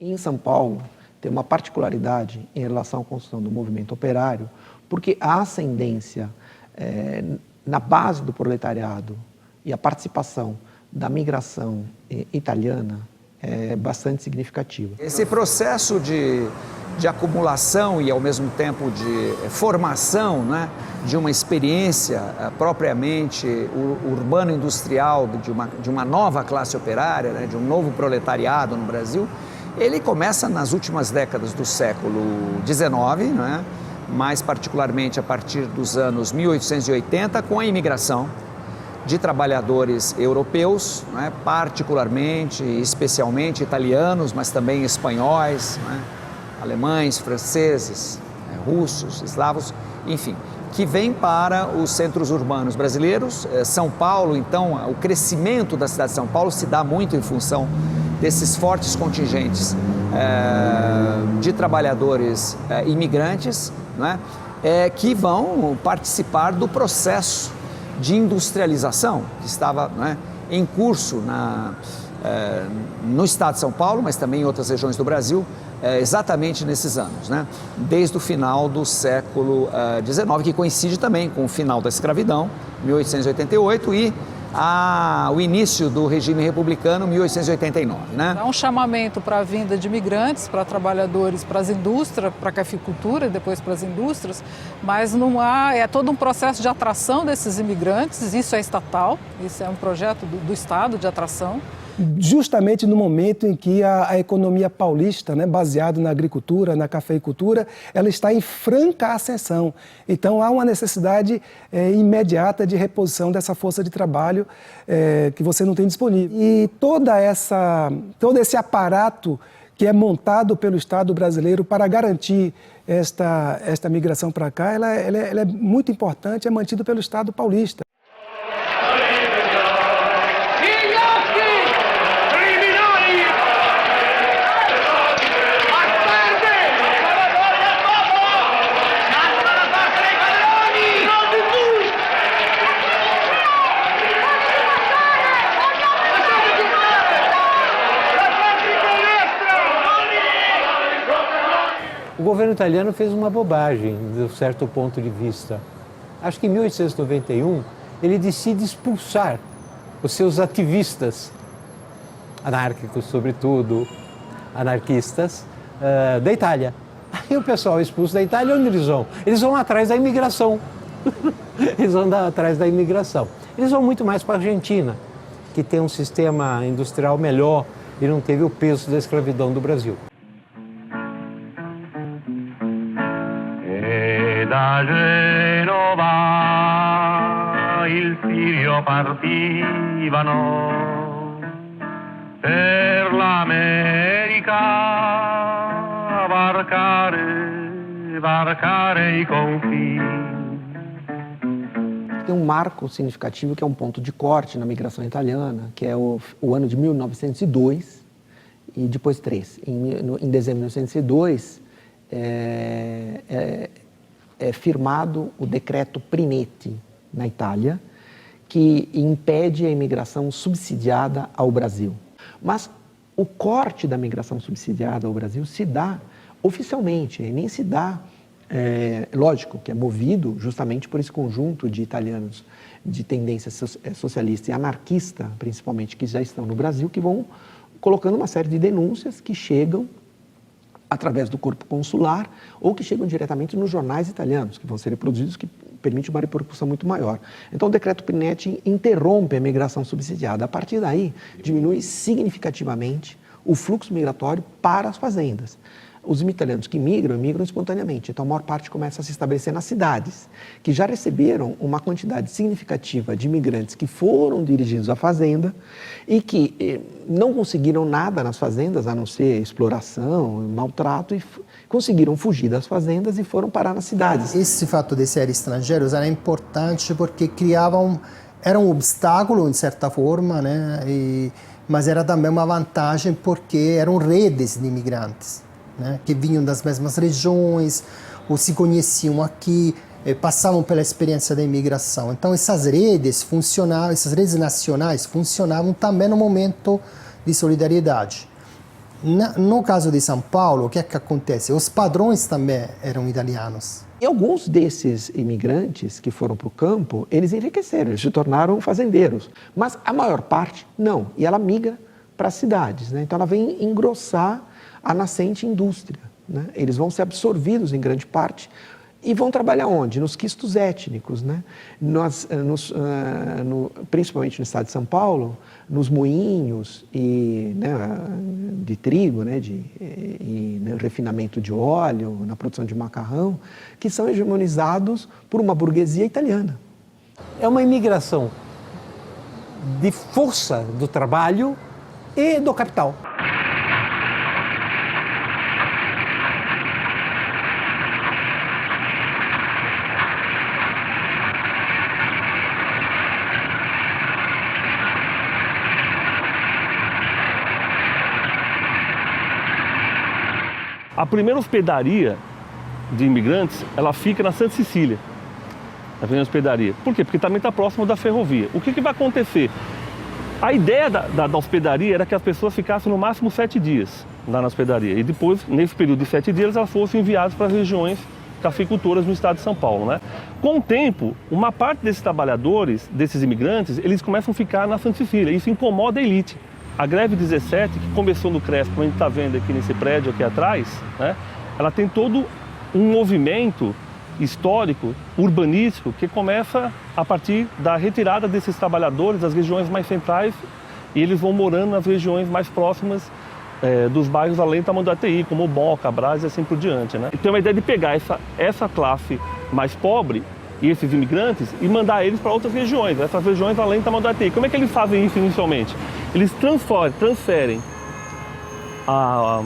Em São Paulo, tem uma particularidade em relação à construção do movimento operário, porque a ascendência na base do proletariado e a participação da migração italiana é bastante significativa. Esse processo de acumulação e, ao mesmo tempo, de formação, né, de uma experiência propriamente urbano-industrial, de uma nova classe operária, né, de um novo proletariado no Brasil, ele começa nas últimas décadas do século XIX, né, mais particularmente a partir dos anos 1880, com a imigração de trabalhadores europeus, né, particularmente, especialmente italianos, mas também espanhóis, né, alemães, franceses, russos, eslavos, enfim, que vêm para os centros urbanos brasileiros. São Paulo, então, o crescimento da cidade de São Paulo se dá muito em função desses fortes contingentes de trabalhadores imigrantes, né, que vão participar do processo de industrialização que estava, né, em curso no estado de São Paulo, mas também em outras regiões do Brasil, exatamente nesses anos, né, desde o final do século XIX, que coincide também com o final da escravidão, 1888, e o início do regime republicano, 1889. Né? Há um chamamento para a vinda de imigrantes, para trabalhadores, para as indústrias, para a cafeicultura e depois para as indústrias, mas não há, é todo um processo de atração desses imigrantes, isso é estatal, isso é um projeto do Estado de atração. Justamente no momento em que a economia paulista, né, baseada na agricultura, na cafeicultura, ela está em franca ascensão. Então, há uma necessidade imediata de reposição dessa força de trabalho que você não tem disponível. E todo esse aparato que é montado pelo Estado brasileiro para garantir esta migração para cá, ela é muito importante, é mantido pelo Estado paulista. O governo italiano fez uma bobagem, de um certo ponto de vista. Acho que em 1891 ele decide expulsar os seus ativistas, anárquicos sobretudo, anarquistas, da Itália. Aí o pessoal expulso da Itália, onde eles vão? Eles vão atrás da imigração. Eles vão atrás da imigração. Eles vão muito mais para a Argentina, que tem um sistema industrial melhor e não teve o peso da escravidão do Brasil. Da Genova il Sirio partivano per l'America varcare i confini. Tem um marco significativo que é um ponto de corte na migração italiana, que é o ano de 1902 e depois 3. Em dezembro de 1902, é firmado o decreto Prinetti na Itália, que impede a imigração subsidiada ao Brasil. Mas o corte da migração subsidiada ao Brasil se dá oficialmente, nem se dá, lógico, que é movido justamente por esse conjunto de italianos de tendência socialista e anarquista, principalmente, que já estão no Brasil, que vão colocando uma série de denúncias que chegam através do corpo consular ou que chegam diretamente nos jornais italianos, que vão ser reproduzidos, que permite uma repercussão muito maior. Então, o decreto Prinetti interrompe a migração subsidiada. A partir daí, diminui significativamente o fluxo migratório para as fazendas. Os italianos que migram espontaneamente, então a maior parte começa a se estabelecer nas cidades, que já receberam uma quantidade significativa de imigrantes que foram dirigidos à fazenda e que não conseguiram nada nas fazendas, a não ser exploração, maltrato, e conseguiram fugir das fazendas e foram parar nas cidades. Esse fato de serem estrangeiros era importante porque era um obstáculo, de certa forma, né? Mas era também uma vantagem porque eram redes de imigrantes, né, que vinham das mesmas regiões, ou se conheciam aqui, passavam pela experiência da imigração. Então essas redes nacionais funcionavam também no momento de solidariedade. No caso de São Paulo, o que é que acontece? Os padrões também eram italianos. E alguns desses imigrantes que foram para o campo, eles enriqueceram, eles se tornaram fazendeiros. Mas a maior parte, não. E ela migra para as cidades, né? Então ela vem engrossar a nascente indústria, né? Eles vão ser absorvidos em grande parte e vão trabalhar onde? Nos quistos étnicos, né? Principalmente no estado de São Paulo, nos moinhos de trigo, né? No refinamento de óleo, na produção de macarrão, que são hegemonizados por uma burguesia italiana. É uma imigração de força do trabalho e do capital. A primeira hospedaria de imigrantes, ela fica na Santa Cecília, a primeira hospedaria. Por quê? Porque também está próximo da ferrovia. O que vai acontecer? A ideia da hospedaria era que as pessoas ficassem no máximo 7 dias lá na hospedaria. E depois, nesse período de 7 dias, elas fossem enviadas para as regiões cafeicultoras no estado de São Paulo, né? Com o tempo, uma parte desses trabalhadores, desses imigrantes, eles começam a ficar na Santa Cecília. Isso incomoda a elite. A greve 17, que começou no CRESP, como a gente está vendo aqui nesse prédio aqui atrás, né, ela tem todo um movimento histórico, urbanístico, que começa a partir da retirada desses trabalhadores das regiões mais centrais e eles vão morando nas regiões mais próximas dos bairros além do tamanho do ATI, como Moca, Brás e assim por diante, né? Então a ideia de pegar essa classe mais pobre e esses imigrantes e mandar eles para outras regiões, essas regiões além do tamanho do ATI. Como é que eles fazem isso inicialmente? Eles transferem a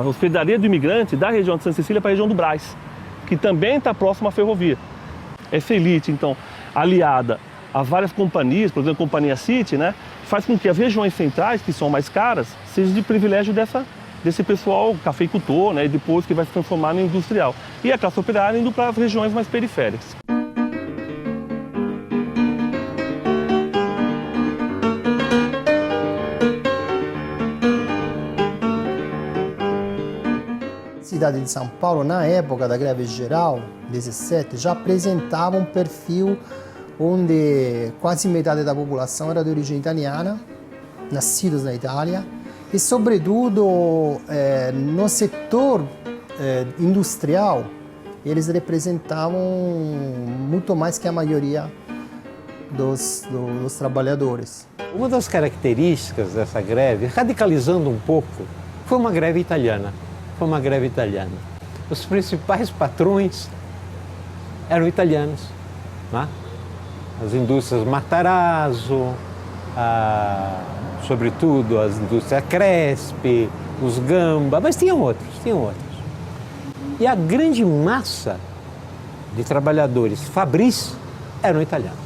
hospedaria do imigrante da região de Santa Cecília para a região do Brás, que também está próxima à ferrovia. Essa elite, então, aliada a várias companhias, por exemplo, a Companhia City, né, faz com que as regiões centrais, que são mais caras, sejam de privilégio desse pessoal cafeicultor, né, e depois que vai se transformar no industrial. E a classe operária indo para as regiões mais periféricas. A cidade de São Paulo, na época da greve geral, 17, já apresentava um perfil onde quase metade da população era de origem italiana, nascidos na Itália, e sobretudo no setor industrial, eles representavam muito mais que a maioria dos trabalhadores. Uma das características dessa greve, radicalizando um pouco, foi uma greve italiana. Os principais patrões eram italianos, né? As indústrias Matarazzo, sobretudo as indústrias Cresp, os Gamba, mas tinham outros. E a grande massa de trabalhadores fabris eram italianos.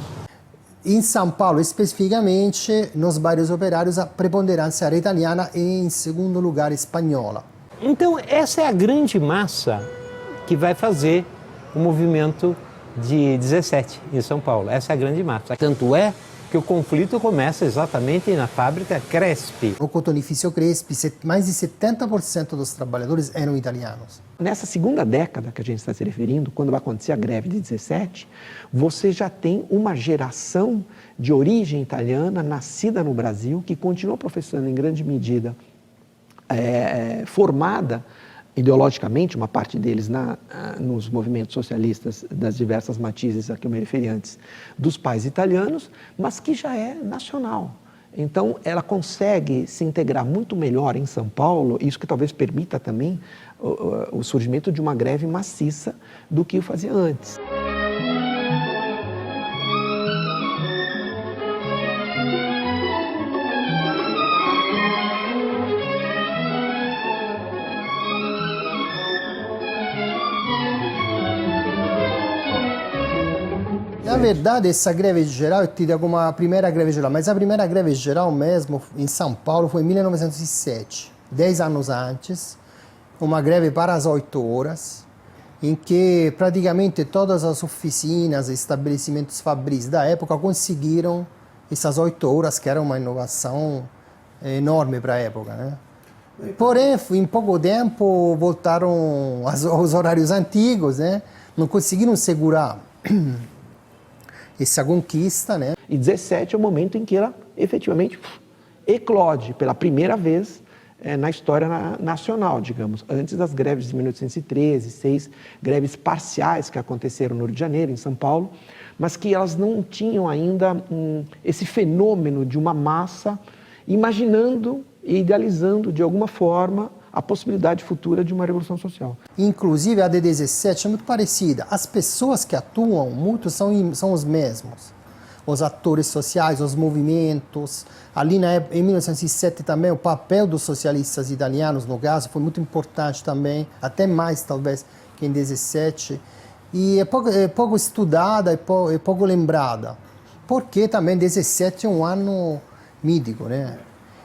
Em São Paulo, especificamente, nos bairros operários, a preponderância era italiana e, em segundo lugar, espanhola. Então, essa é a grande massa que vai fazer o movimento de 17 em São Paulo. Essa é a grande massa. Tanto é que o conflito começa exatamente na fábrica Cresp. O cotonifício Cresp, mais de 70% dos trabalhadores eram italianos. Nessa segunda década que a gente está se referindo, quando vai acontecer a greve de 17, você já tem uma geração de origem italiana, nascida no Brasil, que continua professando em grande medida formada ideologicamente, uma parte deles nos movimentos socialistas das diversas matizes a que eu me referi antes, dos pais italianos, mas que já é nacional. Então, ela consegue se integrar muito melhor em São Paulo, isso que talvez permita também o surgimento de uma greve maciça do que o fazia antes. Na verdade, essa greve geral é tida como a primeira greve geral, mas a primeira greve geral mesmo em São Paulo foi em 1907, 10 anos antes, uma greve para as 8 horas, em que praticamente todas as oficinas e estabelecimentos fabris da época conseguiram essas 8 horas, que era uma inovação enorme para a época, né? Porém, em pouco tempo voltaram aos horários antigos, né? Não conseguiram segurar essa conquista, né? E 17 é o momento em que ela efetivamente eclode pela primeira vez na história nacional, digamos, antes das greves de 1813, 6 greves parciais que aconteceram no Rio de Janeiro, em São Paulo, mas que elas não tinham ainda esse fenômeno de uma massa imaginando e idealizando de alguma forma a possibilidade futura de uma revolução social. Inclusive a de 17 é muito parecida. As pessoas que atuam muito são os mesmos. Os atores sociais, os movimentos. Ali em 1907 também o papel dos socialistas italianos, no caso, foi muito importante também, até mais talvez que em 17. E é pouco estudada e pouco lembrada. Porque também 17 é um ano mítico, né?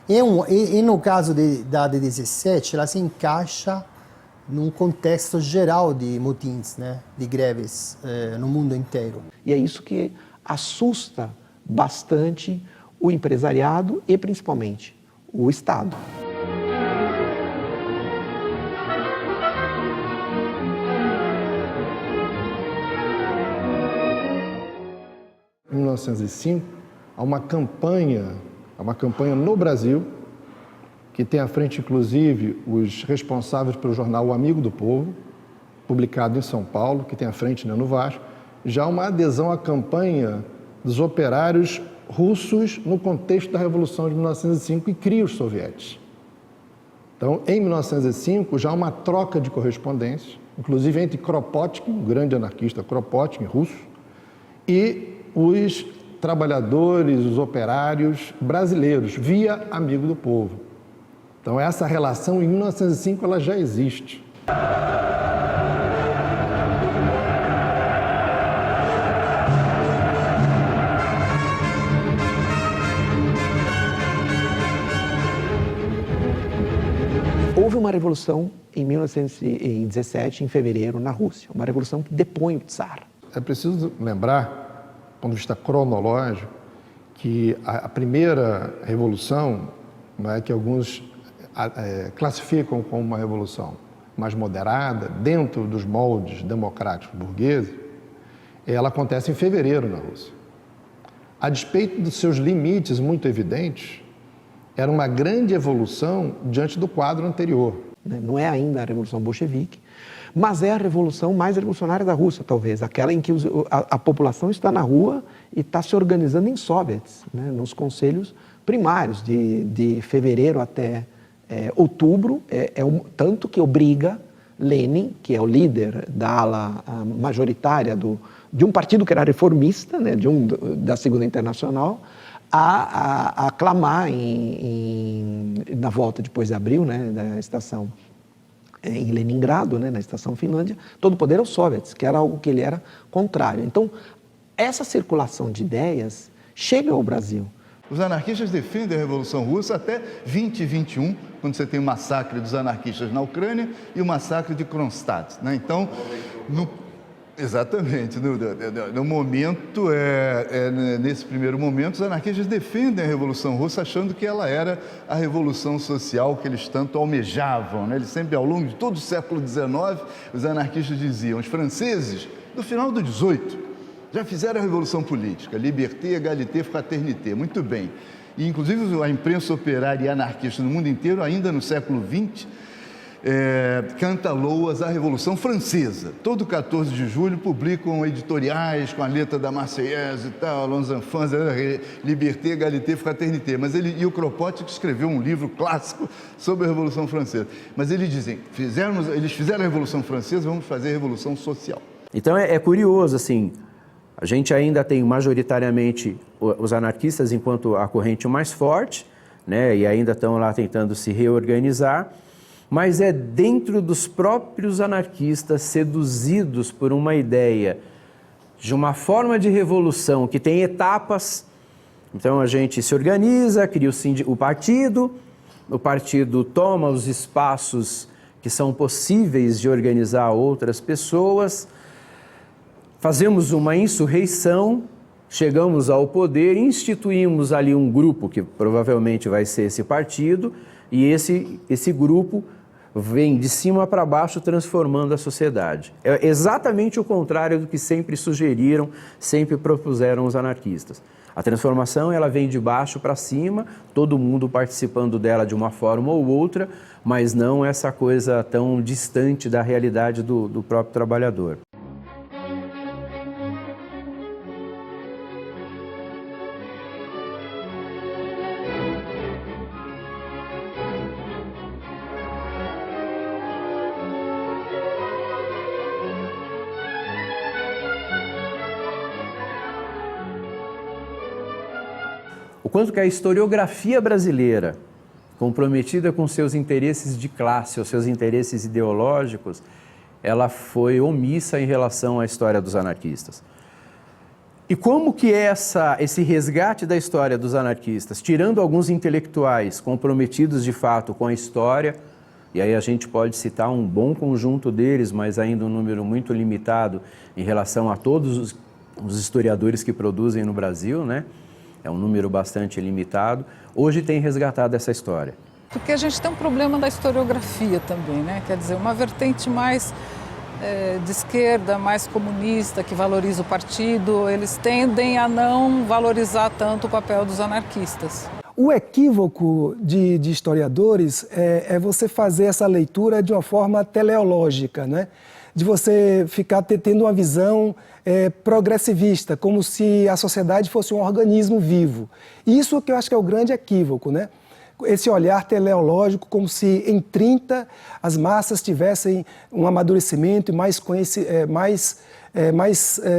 E no caso da de 17, ela se encaixa num contexto geral de motins, né? De greves no mundo inteiro. E é isso que assusta bastante o empresariado e, principalmente, o Estado. Em 1905, há uma campanha no Brasil, que tem à frente, inclusive, os responsáveis pelo jornal O Amigo do Povo, publicado em São Paulo, que tem à frente, né, no Vasco, já uma adesão à campanha dos operários russos no contexto da Revolução de 1905 e cria os sovietes. Então, em 1905, já há uma troca de correspondência, inclusive entre Kropotkin, um grande anarquista Kropotkin, russo, e os trabalhadores, os operários brasileiros, via Amigo do Povo. Então, essa relação, em 1905, ela já existe. Houve uma revolução em 1917, em fevereiro, na Rússia. Uma revolução que depõe o Tsar. É preciso lembrar, do ponto de vista cronológico, que a primeira revolução, não é, que alguns classificam como uma revolução mais moderada, dentro dos moldes democráticos burgueses, ela acontece em fevereiro na Rússia. A despeito dos seus limites muito evidentes, era uma grande evolução diante do quadro anterior. Não é ainda a Revolução Bolchevique, mas é a revolução mais revolucionária da Rússia, talvez, aquela em que a população está na rua e está se organizando em soviets, né, nos conselhos primários, de fevereiro até outubro, tanto que obriga Lenin, que é o líder da ala majoritária de um partido que era reformista, né, da Segunda Internacional, a aclamar na volta depois de abril, né, da estação em Leningrado, né, na estação Finlândia, todo o poder aos soviets, que era algo que ele era contrário. Então, essa circulação de ideias chega ao Brasil. Os anarquistas defendem a Revolução Russa até 2021, quando você tem o massacre dos anarquistas na Ucrânia e o massacre de Kronstadt, né? Então, exatamente, no momento, nesse primeiro momento, os anarquistas defendem a Revolução Russa achando que ela era a revolução social que eles tanto almejavam, né? Eles sempre, ao longo de todo o século XIX, os anarquistas diziam, os franceses, no final do 18, já fizeram a revolução política, liberté, égalité, fraternité, muito bem. E, inclusive, a imprensa operária e anarquista no mundo inteiro, ainda no século XX, canta loas à Revolução Francesa. Todo 14 de julho publicam editoriais com a letra da Marseillaise e tal, Les Enfants, Liberté, Égalité, Fraternité. Mas e o Kropotkin escreveu um livro clássico sobre a Revolução Francesa. Mas eles dizem, eles fizeram a Revolução Francesa, vamos fazer a Revolução Social. Então é curioso, assim, a gente ainda tem majoritariamente os anarquistas enquanto a corrente mais forte, né, e ainda estão lá tentando se reorganizar, mas é dentro dos próprios anarquistas seduzidos por uma ideia de uma forma de revolução que tem etapas. Então a gente se organiza, cria o partido toma os espaços que são possíveis de organizar outras pessoas, fazemos uma insurreição, chegamos ao poder, instituímos ali um grupo que provavelmente vai ser esse partido, e esse grupo vem de cima para baixo transformando a sociedade. É exatamente o contrário do que sempre sugeriram, sempre propuseram os anarquistas. A transformação ela vem de baixo para cima, todo mundo participando dela de uma forma ou outra, mas não essa coisa tão distante da realidade do próprio trabalhador. O quanto que a historiografia brasileira, comprometida com seus interesses de classe, ou seus interesses ideológicos, ela foi omissa em relação à história dos anarquistas. E como que esse resgate da história dos anarquistas, tirando alguns intelectuais comprometidos de fato com a história, e aí a gente pode citar um bom conjunto deles, mas ainda um número muito limitado em relação a todos os historiadores que produzem no Brasil, né? É um número bastante limitado. Hoje tem resgatado essa história. Porque a gente tem um problema da historiografia também, né? Quer dizer, uma vertente mais de esquerda, mais comunista, que valoriza o partido, eles tendem a não valorizar tanto o papel dos anarquistas. O equívoco de historiadores é você fazer essa leitura de uma forma teleológica, né? De você ficar tendo uma visão progressivista, como se a sociedade fosse um organismo vivo. Isso que eu acho que é o grande equívoco, né? Esse olhar teleológico, como se em 30 as massas tivessem um amadurecimento e mais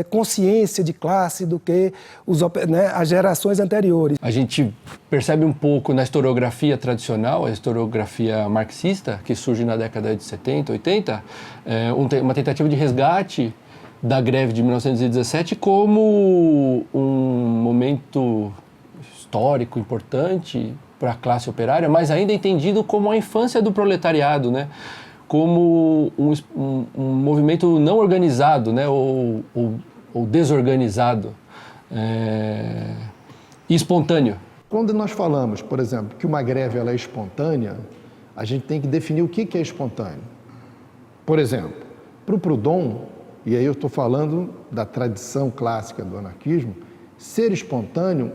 consciência de classe do que as gerações anteriores. A gente percebe um pouco na historiografia tradicional, a historiografia marxista, que surge na década de 70, 80, uma tentativa de resgate da greve de 1917 como um momento histórico importante para a classe operária, mas ainda entendido como a infância do proletariado, né? Como um movimento não organizado, né? ou desorganizado e espontâneo. Quando nós falamos, por exemplo, que uma greve ela é espontânea, a gente tem que definir o que é espontâneo. Por exemplo, para o Proudhon, e aí eu estou falando da tradição clássica do anarquismo, ser espontâneo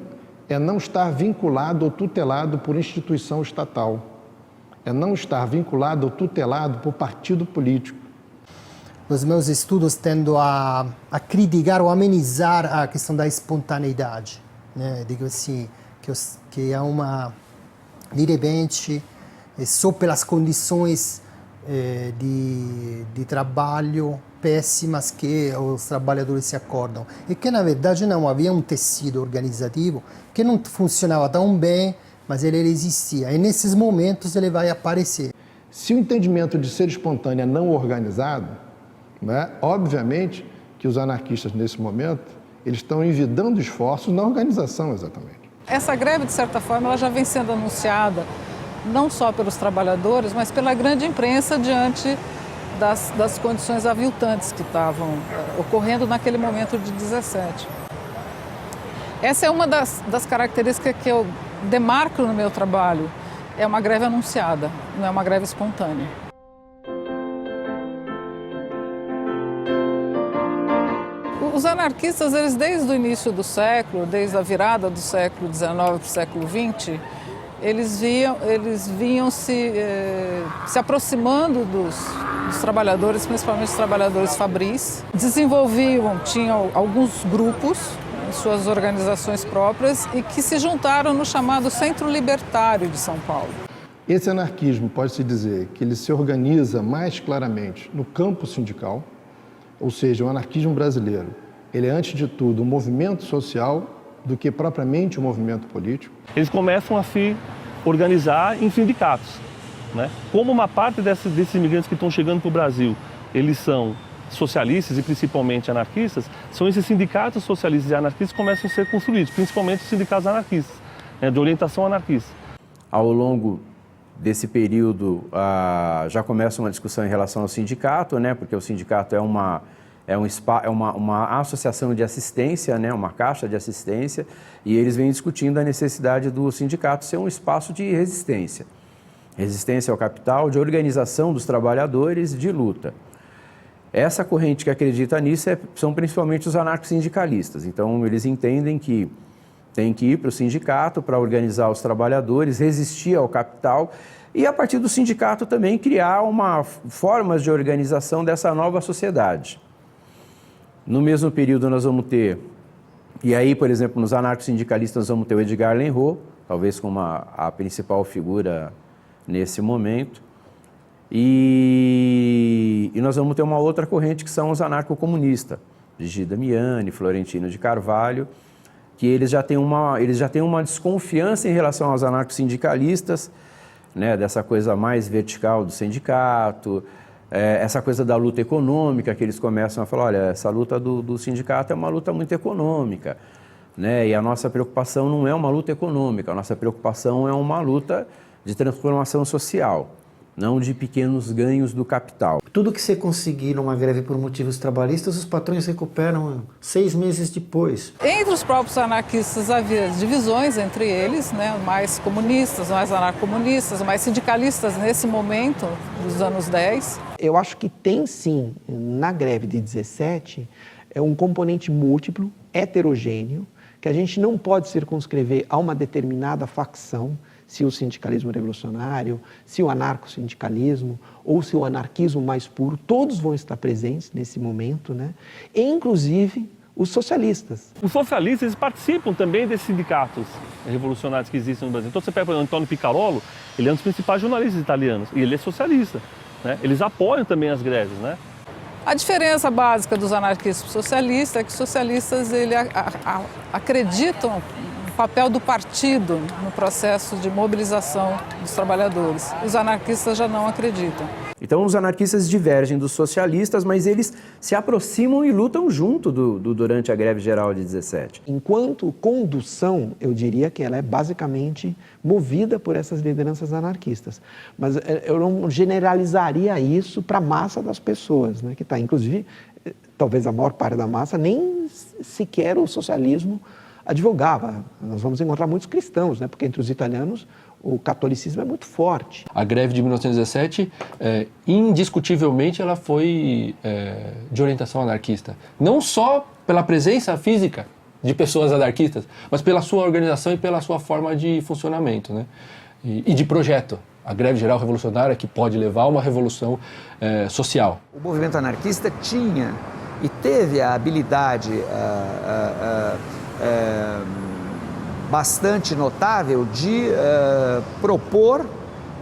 é não estar vinculado ou tutelado por instituição estatal, é não estar vinculado ou tutelado por partido político. Nos meus estudos tendo a criticar ou amenizar a questão da espontaneidade, né? Digo assim, que é de repente, só pelas condições de trabalho péssimas que os trabalhadores se acordam. E que, na verdade, não havia um tecido organizativo que não funcionava tão bem, mas ele existia. E nesses momentos ele vai aparecer. Se o entendimento de ser espontâneo é não organizado, né, obviamente que os anarquistas, nesse momento, eles estão envidando esforços na organização, exatamente. Essa greve, de certa forma, ela já vem sendo anunciada não só pelos trabalhadores, mas pela grande imprensa diante das condições aviltantes que estavam ocorrendo naquele momento de 17. Essa é uma das características que eu demarco no meu trabalho. É uma greve anunciada, não é uma greve espontânea. Os anarquistas, eles desde o início do século, desde a virada do século XIX para o século XX, eles vinham se aproximando dos trabalhadores, principalmente os trabalhadores fabris. Tinham alguns grupos, suas organizações próprias, e que se juntaram no chamado Centro Libertário de São Paulo. Esse anarquismo, pode-se dizer, que ele se organiza mais claramente no campo sindical, ou seja, o anarquismo brasileiro, ele é, antes de tudo, um movimento social do que propriamente um movimento político. Eles começam a se organizar em sindicatos, né? Como uma parte desses imigrantes que estão chegando para o Brasil, eles são socialistas e principalmente anarquistas, são esses sindicatos socialistas e anarquistas que começam a ser construídos, principalmente os sindicatos anarquistas, né, de orientação anarquista. Ao longo desse período, já começa uma discussão em relação ao sindicato, né, porque o sindicato é uma associação de assistência, né, uma caixa de assistência, e eles vêm discutindo a necessidade do sindicato ser um espaço de resistência. resistência ao capital, de organização dos trabalhadores, de luta. Essa corrente que acredita nisso são principalmente os anarco-sindicalistas. Então, eles entendem que tem que ir para o sindicato para organizar os trabalhadores, resistir ao capital e, a partir do sindicato, também criar formas de organização dessa nova sociedade. No mesmo período, nós vamos ter, e aí, por exemplo, nos anarco-sindicalistas, nós vamos ter o Edgar Lenroux, talvez como a principal figura nesse momento. E nós vamos ter uma outra corrente que são os anarco-comunistas, Gigi Damiani, Florentino de Carvalho, que eles já têm uma desconfiança em relação aos anarco-sindicalistas, né, dessa coisa mais vertical do sindicato, essa coisa da luta econômica, que eles começam a falar, olha, essa luta do sindicato é uma luta muito econômica, né, e a nossa preocupação não é uma luta econômica, a nossa preocupação é uma luta de transformação social, não de pequenos ganhos do capital. Tudo que você conseguir numa greve por motivos trabalhistas, os patrões recuperam 6 meses depois. Entre os próprios anarquistas havia divisões entre eles, né? Mais comunistas, mais anarcomunistas, mais sindicalistas nesse momento, dos anos 10. Eu acho que tem sim, na greve de 17, um componente múltiplo, heterogêneo, que a gente não pode circunscrever a uma determinada facção, se o sindicalismo revolucionário, se o anarco-sindicalismo ou se o anarquismo mais puro, todos vão estar presentes nesse momento, né? E, inclusive, os socialistas. Os socialistas eles participam também desses sindicatos revolucionários que existem no Brasil. Então você pega, por exemplo, Antonio Picarolo, ele é um dos principais jornalistas italianos e ele é socialista, né? Eles apoiam também as greves, né? A diferença básica dos anarquistas socialistas é que os socialistas acreditam no papel do partido no processo de mobilização dos trabalhadores. Os anarquistas já não acreditam. Então os anarquistas divergem dos socialistas, mas eles se aproximam e lutam junto durante a greve geral de 17. Enquanto condução, eu diria que ela é basicamente movida por essas lideranças anarquistas. Mas eu não generalizaria isso para a massa das pessoas, né, que está, inclusive, talvez a maior parte da massa nem sequer o socialismo advogava. Nós vamos encontrar muitos cristãos, né, porque entre os italianos o catolicismo é muito forte. A greve de 1917, indiscutivelmente, ela foi de orientação anarquista. Não só pela presença física de pessoas anarquistas, mas pela sua organização e pela sua forma de funcionamento, né? E de projeto. A greve geral revolucionária que pode levar a uma revolução social. O movimento anarquista tinha e teve a habilidade bastante notável de propor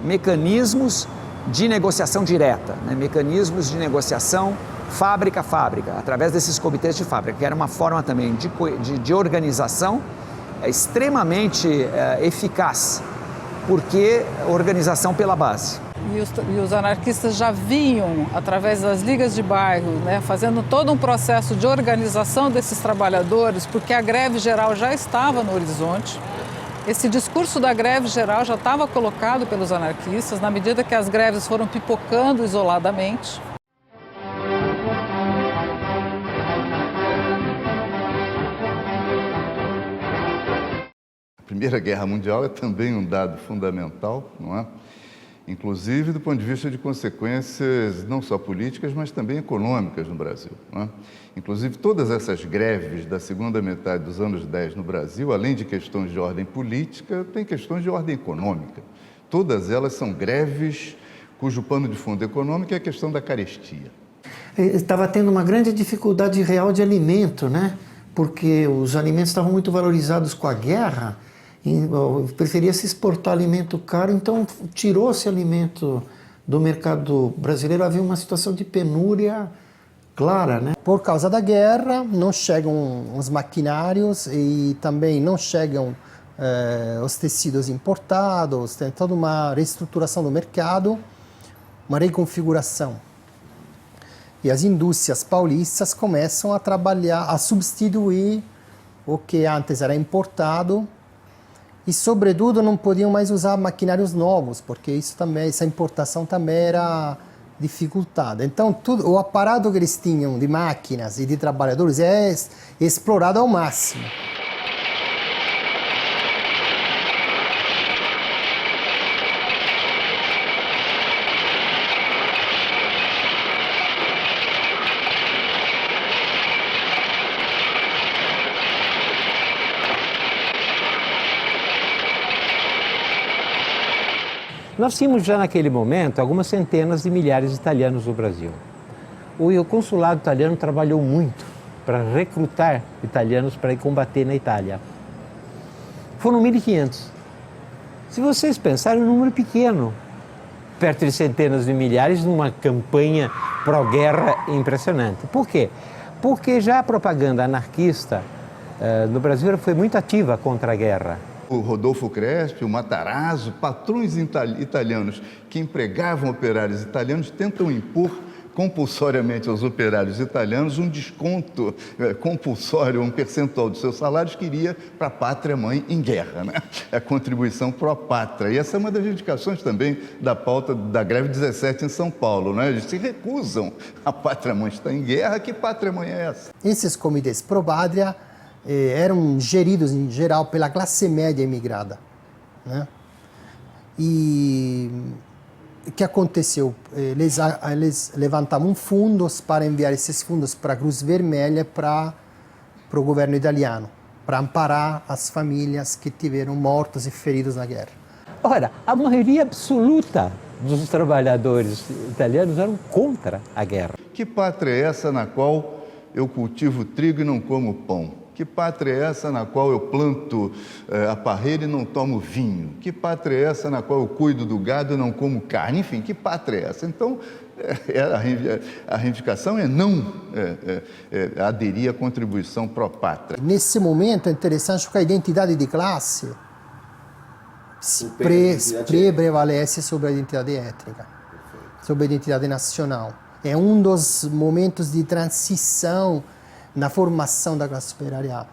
mecanismos de negociação direta, né? Mecanismos de negociação fábrica a fábrica, através desses comitês de fábrica, que era uma forma também de organização extremamente eficaz, porque organização pela base. E os anarquistas já vinham, através das ligas de bairro, né, fazendo todo um processo de organização desses trabalhadores, porque a greve geral já estava no horizonte. Esse discurso da greve geral já estava colocado pelos anarquistas, na medida que as greves foram pipocando isoladamente. A Primeira Guerra Mundial é também um dado fundamental, não é? Inclusive do ponto de vista de consequências não só políticas, mas também econômicas no Brasil, não é? Inclusive todas essas greves da segunda metade dos anos 10 no Brasil, além de questões de ordem política, tem questões de ordem econômica. Todas elas são greves cujo pano de fundo econômico é a questão da carestia. Estava tendo uma grande dificuldade real de alimento, né? Porque os alimentos estavam muito valorizados com a guerra. Preferia se exportar alimento caro, então tirou-se alimento do mercado brasileiro. Havia uma situação de penúria clara, né? Por causa da guerra, não chegam os maquinários e também não chegam os tecidos importados, tem toda uma reestruturação do mercado, uma reconfiguração. E as indústrias paulistas começam a trabalhar, a substituir o que antes era importado. E, sobretudo, não podiam mais usar maquinários novos, porque isso também, essa importação também era dificultada. Então, o aparato que eles tinham de máquinas e de trabalhadores é explorado ao máximo. Nós tínhamos já naquele momento algumas centenas de milhares de italianos no Brasil. O consulado italiano trabalhou muito para recrutar italianos para ir combater na Itália. Foram 1.500. Se vocês pensarem, um número pequeno, perto de centenas de milhares, numa campanha pró-guerra impressionante. Por quê? Porque já a propaganda anarquista no Brasil foi muito ativa contra a guerra. O Rodolfo Crespi, o Matarazzo, patrões italianos que empregavam operários italianos tentam impor compulsoriamente aos operários italianos um desconto compulsório, um percentual dos seus salários que iria para a pátria-mãe em guerra, né? A contribuição pró-pátria. E essa é uma das reivindicações também da pauta da greve 17 em São Paulo, né? Eles se recusam. A pátria-mãe está em guerra, que pátria-mãe é essa? Esses comitês pró-pátria eram geridos, em geral, pela classe média imigrada, né? E o que aconteceu? Eles levantavam fundos para enviar esses fundos para a Cruz Vermelha, para o governo italiano, para amparar as famílias que tiveram mortos e feridos na guerra. Ora, a maioria absoluta dos trabalhadores italianos eram contra a guerra. Que pátria é essa na qual eu cultivo trigo e não como pão? Que pátria é essa na qual eu planto a parreira e não tomo vinho? Que pátria é essa na qual eu cuido do gado e não como carne? Enfim, que pátria é essa? Então, a reivindicação é não aderir à contribuição pró-pátria. Nesse momento é interessante porque a identidade de classe prevalece sobre a identidade étnica, sobre a identidade nacional. É um dos momentos de transição na formação da classe operária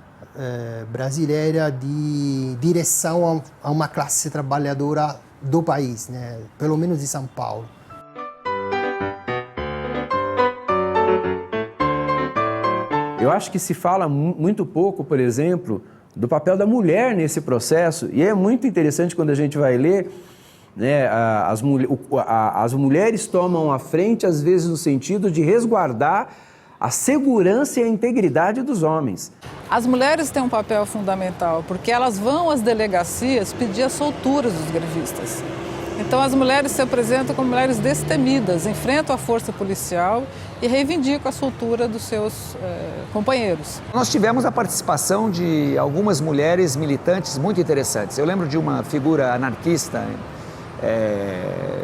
brasileira de direção a uma classe trabalhadora do país, né? Pelo menos de São Paulo. Eu acho que se fala muito pouco, por exemplo, do papel da mulher nesse processo, e é muito interessante quando a gente vai ler, né, as mulheres tomam a frente, às vezes no sentido de resguardar a segurança e a integridade dos homens. As mulheres têm um papel fundamental, porque elas vão às delegacias pedir as solturas dos grevistas. Então as mulheres se apresentam como mulheres destemidas, enfrentam a força policial e reivindicam a soltura dos seus companheiros. Nós tivemos a participação de algumas mulheres militantes muito interessantes. Eu lembro de uma figura anarquista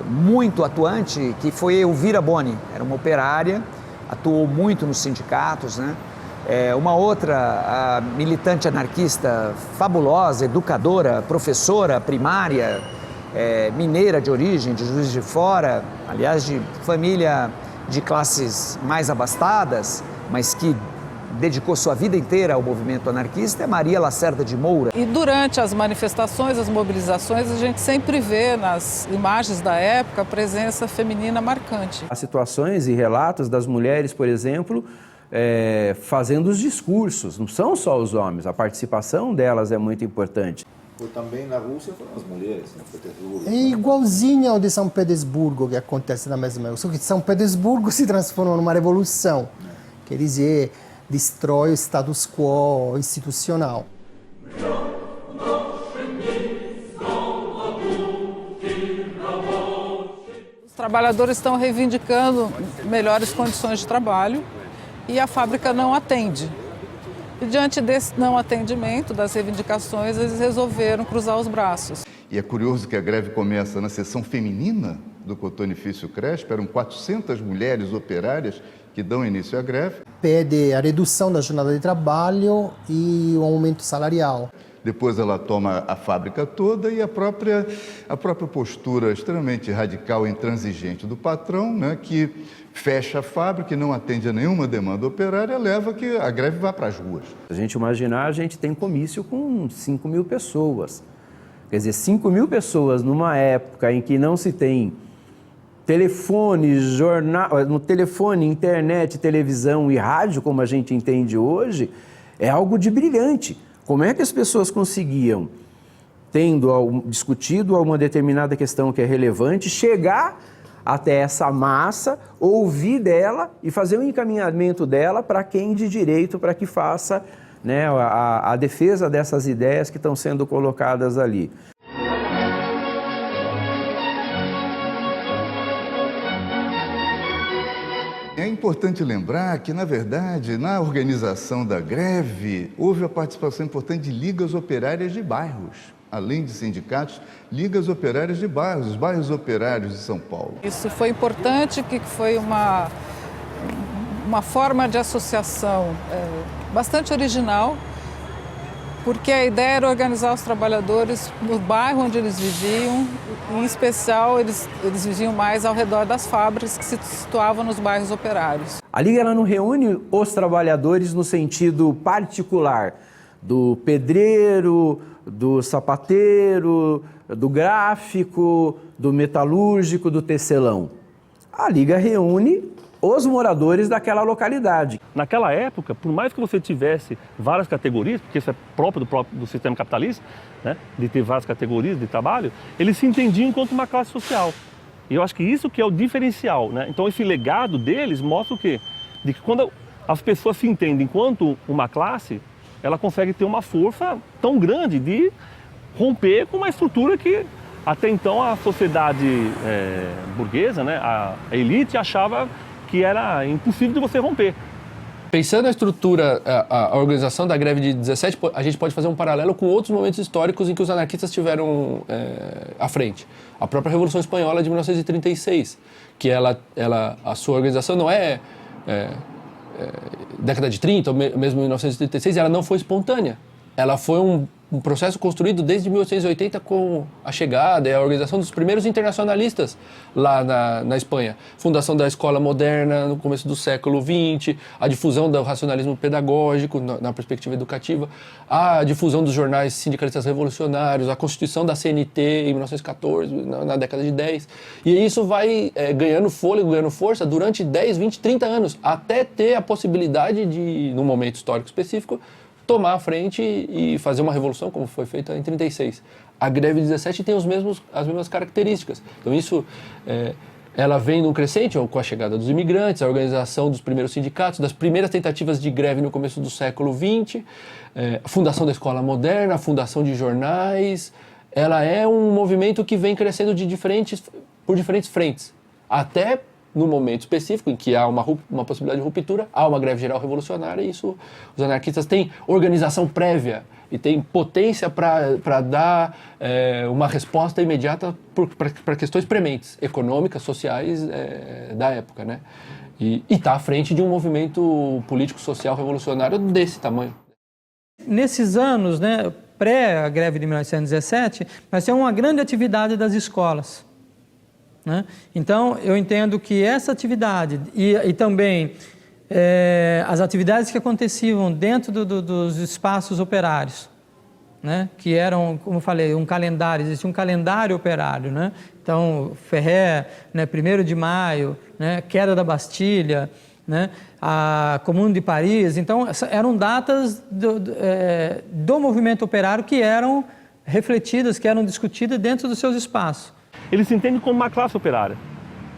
muito atuante, que foi Elvira Boni, era uma operária, atuou muito nos sindicatos, né? Uma outra militante anarquista fabulosa, educadora, professora primária, mineira de origem, de Juiz de Fora, aliás, de família de classes mais abastadas, mas que dedicou sua vida inteira ao movimento anarquista, é Maria Lacerda de Moura. E durante as manifestações, as mobilizações, a gente sempre vê nas imagens da época a presença feminina marcante. Há situações e relatos das mulheres, por exemplo, fazendo os discursos, não são só os homens, a participação delas é muito importante. Também na Rússia foram as mulheres, São Petersburgo. É igualzinho ao de São Petersburgo que acontece na mesma época, só que São Petersburgo se transforma numa revolução, quer dizer, destrói o status quo institucional. Os trabalhadores estão reivindicando melhores condições de trabalho e a fábrica não atende. E diante desse não atendimento das reivindicações, eles resolveram cruzar os braços. E é curioso que a greve começa na seção feminina do Cotonifício Crespi, eram 400 mulheres operárias que dão início à greve. Pede a redução da jornada de trabalho e o aumento salarial. Depois ela toma a fábrica toda e a própria postura extremamente radical e intransigente do patrão, né, que fecha a fábrica e não atende a nenhuma demanda operária, leva que a greve vá para as ruas. A gente imaginar, a gente tem comício com 5 mil pessoas. Quer dizer, 5 mil pessoas numa época em que não se tem telefone, jornal, no telefone, internet, televisão e rádio, como a gente entende hoje, é algo de brilhante. Como é que as pessoas conseguiam, tendo discutido alguma determinada questão que é relevante, chegar até essa massa, ouvir dela e fazer um encaminhamento dela para quem de direito, para que faça, né, a defesa dessas ideias que estão sendo colocadas ali. É importante lembrar que, na verdade, na organização da greve, houve a participação importante de ligas operárias de bairros. Além de sindicatos, ligas operárias de bairros, os bairros operários de São Paulo. Isso foi importante, que foi uma forma de associação bastante original, porque a ideia era organizar os trabalhadores no bairro onde eles viviam, em especial eles viviam mais ao redor das fábricas que se situavam nos bairros operários. A Liga ela não reúne os trabalhadores no sentido particular do pedreiro, do sapateiro, do gráfico, do metalúrgico, do tecelão. A Liga reúne os moradores daquela localidade. Naquela época, por mais que você tivesse várias categorias, porque isso é próprio do sistema capitalista, né, de ter várias categorias de trabalho, eles se entendiam enquanto uma classe social. E eu acho que isso que é o diferencial, né? Então esse legado deles mostra o quê? De que quando as pessoas se entendem enquanto uma classe, ela consegue ter uma força tão grande de romper com uma estrutura que até então a sociedade burguesa, né, a elite, achava que era impossível de você romper. Pensando na estrutura, a organização da greve de 17, a gente pode fazer um paralelo com outros momentos históricos em que os anarquistas estiveram à frente. A própria Revolução Espanhola de 1936, que a sua organização não década de 30, ou mesmo 1936, ela não foi espontânea. Ela foi um processo construído desde 1880 com a chegada e a organização dos primeiros internacionalistas lá na Espanha. Fundação da Escola Moderna no começo do século XX, a difusão do racionalismo pedagógico na perspectiva educativa, a difusão dos jornais sindicalistas revolucionários, a constituição da CNT em 1914, na década de 10. E isso vai ganhando fôlego, ganhando força durante 10, 20, 30 anos, até ter a possibilidade de, num momento histórico específico, tomar a frente e fazer uma revolução, como foi feita em 36. A greve de 17 tem as mesmas características. Então isso, ela vem num crescente com a chegada dos imigrantes, a organização dos primeiros sindicatos, das primeiras tentativas de greve no começo do século XX, a fundação da Escola Moderna, a fundação de jornais. Ela é um movimento que vem crescendo por diferentes frentes, até no momento específico em que há uma possibilidade de ruptura, há uma greve geral revolucionária, e isso os anarquistas têm organização prévia e têm potência para dar uma resposta imediata para questões prementes, econômicas, sociais da época, né? E está à frente de um movimento político-social revolucionário desse tamanho. Nesses anos, né, pré a greve de 1917, nós temos uma grande atividade das escolas. Né? Então, eu entendo que essa atividade e também as atividades que aconteciam dentro dos espaços operários, né? Que eram, como eu falei, um calendário, existia um calendário operário. Né? Então, Ferré, né, 1º de maio, né, queda da Bastilha, né, a Comune de Paris. Então, eram datas do movimento operário que eram refletidas, que eram discutidas dentro dos seus espaços. Eles se entendem como uma classe operária.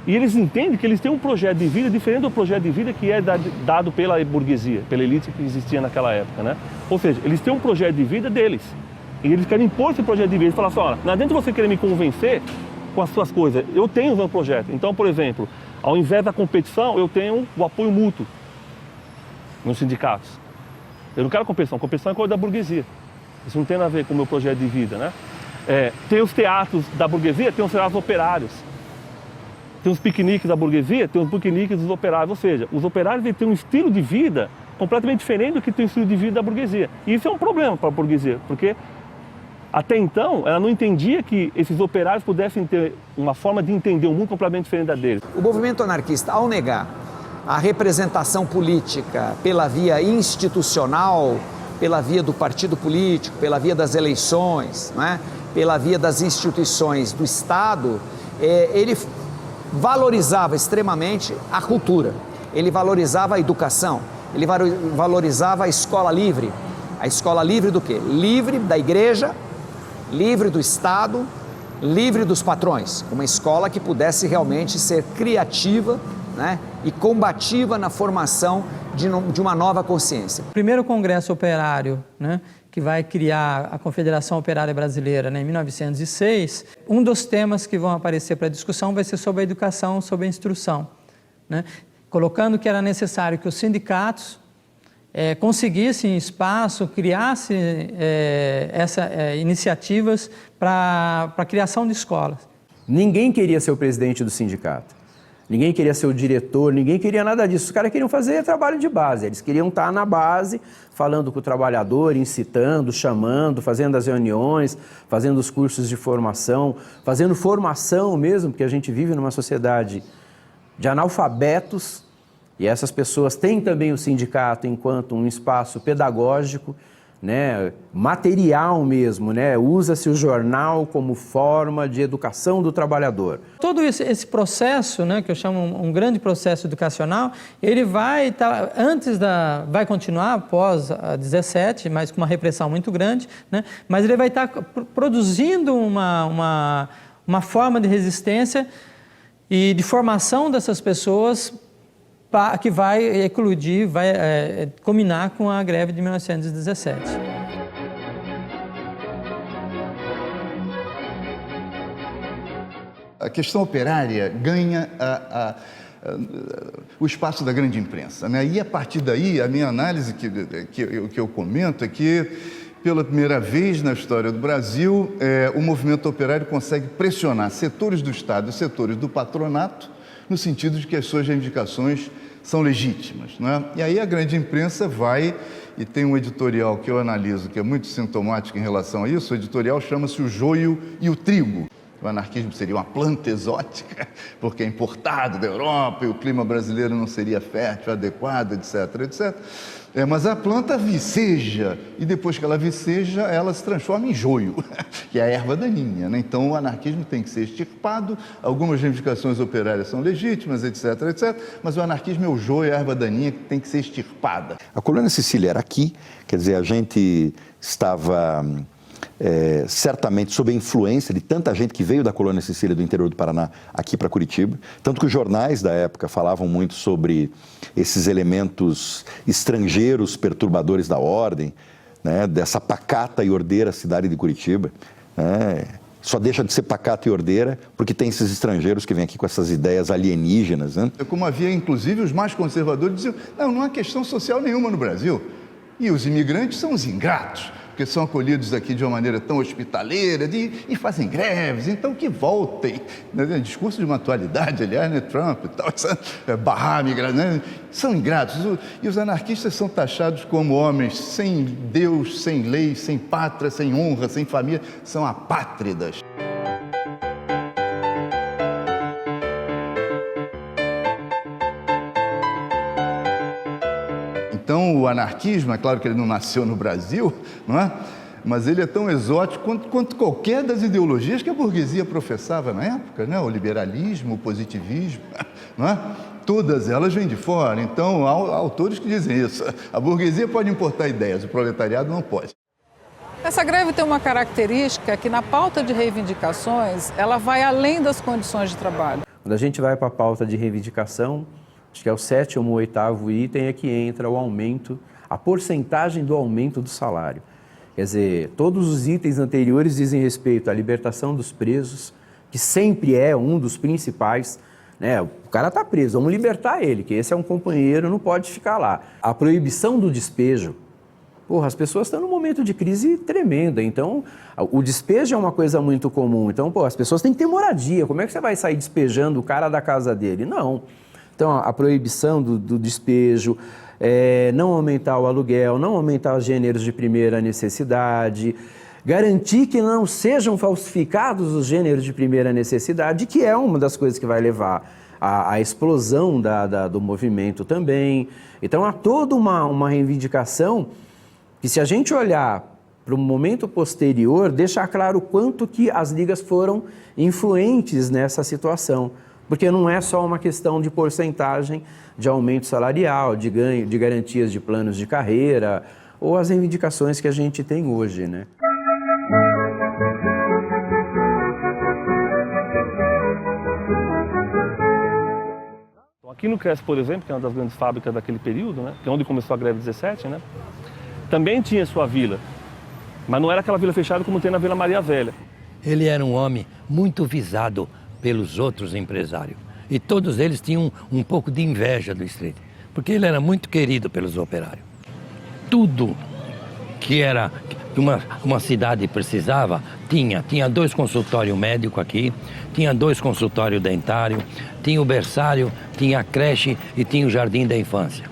E eles entendem que eles têm um projeto de vida diferente do projeto de vida que é dado pela burguesia, pela elite que existia naquela época, né? Ou seja, eles têm um projeto de vida deles. E eles querem impor esse projeto de vida. Eles falam assim, olha, não adianta você querer me convencer com as suas coisas. Eu tenho o meu projeto. Então, por exemplo, ao invés da competição, eu tenho o apoio mútuo nos sindicatos. Eu não quero competição. Competição é coisa da burguesia. Isso não tem nada a ver com o meu projeto de vida, né? Tem os teatros da burguesia, tem os teatros operários. Tem os piqueniques da burguesia, tem os piqueniques dos operários. Ou seja, os operários têm um estilo de vida completamente diferente do que tem o estilo de vida da burguesia. E isso é um problema para a burguesia, porque até então ela não entendia que esses operários pudessem ter uma forma de entender um mundo completamente diferente da deles. O movimento anarquista, ao negar a representação política pela via institucional, pela via do partido político, pela via das eleições, não é? Pela via das instituições do Estado, ele valorizava extremamente a cultura, ele valorizava a educação, ele valorizava a escola livre. A escola livre do quê? Livre da igreja, livre do Estado, livre dos patrões. Uma escola que pudesse realmente ser criativa, né, e combativa na formação de uma nova consciência. O primeiro Congresso Operário, né, que vai criar a Confederação Operária Brasileira, né, em 1906, um dos temas que vão aparecer para discussão vai ser sobre a educação, sobre a instrução. Né? colocando que era necessário que os sindicatos conseguissem espaço, criassem iniciativas para a criação de escolas. Ninguém queria ser o presidente do sindicato, ninguém queria ser o diretor, ninguém queria nada disso. Os caras queriam fazer trabalho de base, eles queriam estar na base, falando com o trabalhador, incitando, chamando, fazendo as reuniões, fazendo os cursos de formação, fazendo formação mesmo, porque a gente vive numa sociedade de analfabetos, e essas pessoas têm também o sindicato enquanto um espaço pedagógico, né, material mesmo, né, usa-se o jornal como forma de educação do trabalhador. Todo esse processo, né, que eu chamo um grande processo educacional, ele vai continuar após a 17, mas com uma repressão muito grande, né, mas ele vai estar produzindo uma forma de resistência e de formação dessas pessoas que vai eclodir, vai culminar com a greve de 1917. A questão operária ganha o espaço da grande imprensa, né? E a partir daí, a minha análise que eu comento é que, pela primeira vez na história do Brasil, o movimento operário consegue pressionar setores do Estado e setores do patronato no sentido de que as suas reivindicações são legítimas, né? E aí a grande imprensa vai, e tem um editorial que eu analiso que é muito sintomático em relação a isso, o editorial chama-se O Joio e o Trigo. O anarquismo seria uma planta exótica, porque é importado da Europa e o clima brasileiro não seria fértil, adequado, etc, etc. Mas a planta viceja, e depois que ela viceja, ela se transforma em joio, que é a erva daninha, né? Então o anarquismo tem que ser extirpado, algumas reivindicações operárias são legítimas, etc, etc, mas o anarquismo é o joio, a erva daninha que tem que ser extirpada. A colônia Sicília era aqui, quer dizer, a gente estava certamente sob a influência de tanta gente que veio da colônia Sicília do interior do Paraná aqui para Curitiba, tanto que os jornais da época falavam muito sobre esses elementos estrangeiros perturbadores da ordem, né, dessa pacata e ordeira cidade de Curitiba, né, só deixa de ser pacata e ordeira porque tem esses estrangeiros que vêm aqui com essas ideias alienígenas, né? Como havia, inclusive, os mais conservadores diziam, não há questão social nenhuma no Brasil, e os imigrantes são os ingratos, porque são acolhidos aqui de uma maneira tão hospitaleira e fazem greves, então que voltem. Né? Discurso de uma atualidade, aliás, né? Trump e tal, barrar migração, né? São ingratos. E os anarquistas são taxados como homens sem Deus, sem lei, sem pátria, sem honra, sem família, são apátridas. Então, o anarquismo, é claro que ele não nasceu no Brasil, não é? Mas ele é tão exótico quanto qualquer das ideologias que a burguesia professava na época, né? O liberalismo, o positivismo, não é? Todas elas vêm de fora. Então, há autores que dizem isso. A burguesia pode importar ideias, o proletariado não pode. Essa greve tem uma característica que, na pauta de reivindicações, ela vai além das condições de trabalho. Quando a gente vai para a pauta de reivindicação, acho que é o 7º ou 8º item, é que entra o aumento, a porcentagem do aumento do salário. Quer dizer, todos os itens anteriores dizem respeito à libertação dos presos, que sempre é um dos principais, né? O cara está preso, vamos libertar ele, que esse é um companheiro, não pode ficar lá. A proibição do despejo. Porra, as pessoas estão num momento de crise tremenda, então o despejo é uma coisa muito comum. Então, as pessoas têm que ter moradia, como é que você vai sair despejando o cara da casa dele? Não. Então, a proibição do despejo, não aumentar o aluguel, não aumentar os gêneros de primeira necessidade, garantir que não sejam falsificados os gêneros de primeira necessidade, que é uma das coisas que vai levar à explosão do movimento também. Então, há toda uma reivindicação que, se a gente olhar para o momento posterior, deixa claro o quanto que as ligas foram influentes nessa situação. Porque não é só uma questão de porcentagem de aumento salarial, de ganho, de garantias de planos de carreira, ou as reivindicações que a gente tem hoje, né? Aqui no Cresce, por exemplo, que é uma das grandes fábricas daquele período, né, que é onde começou a greve 17, né, também tinha sua vila, mas não era aquela vila fechada como tem na Vila Maria Velha. Ele era um homem muito visado pelos outros empresários. E todos eles tinham um pouco de inveja do Street, porque ele era muito querido pelos operários. Tudo que era uma cidade precisava, tinha 2 consultórios médicos aqui, tinha 2 consultórios dentários, tinha o berçário, tinha a creche e tinha o jardim da infância.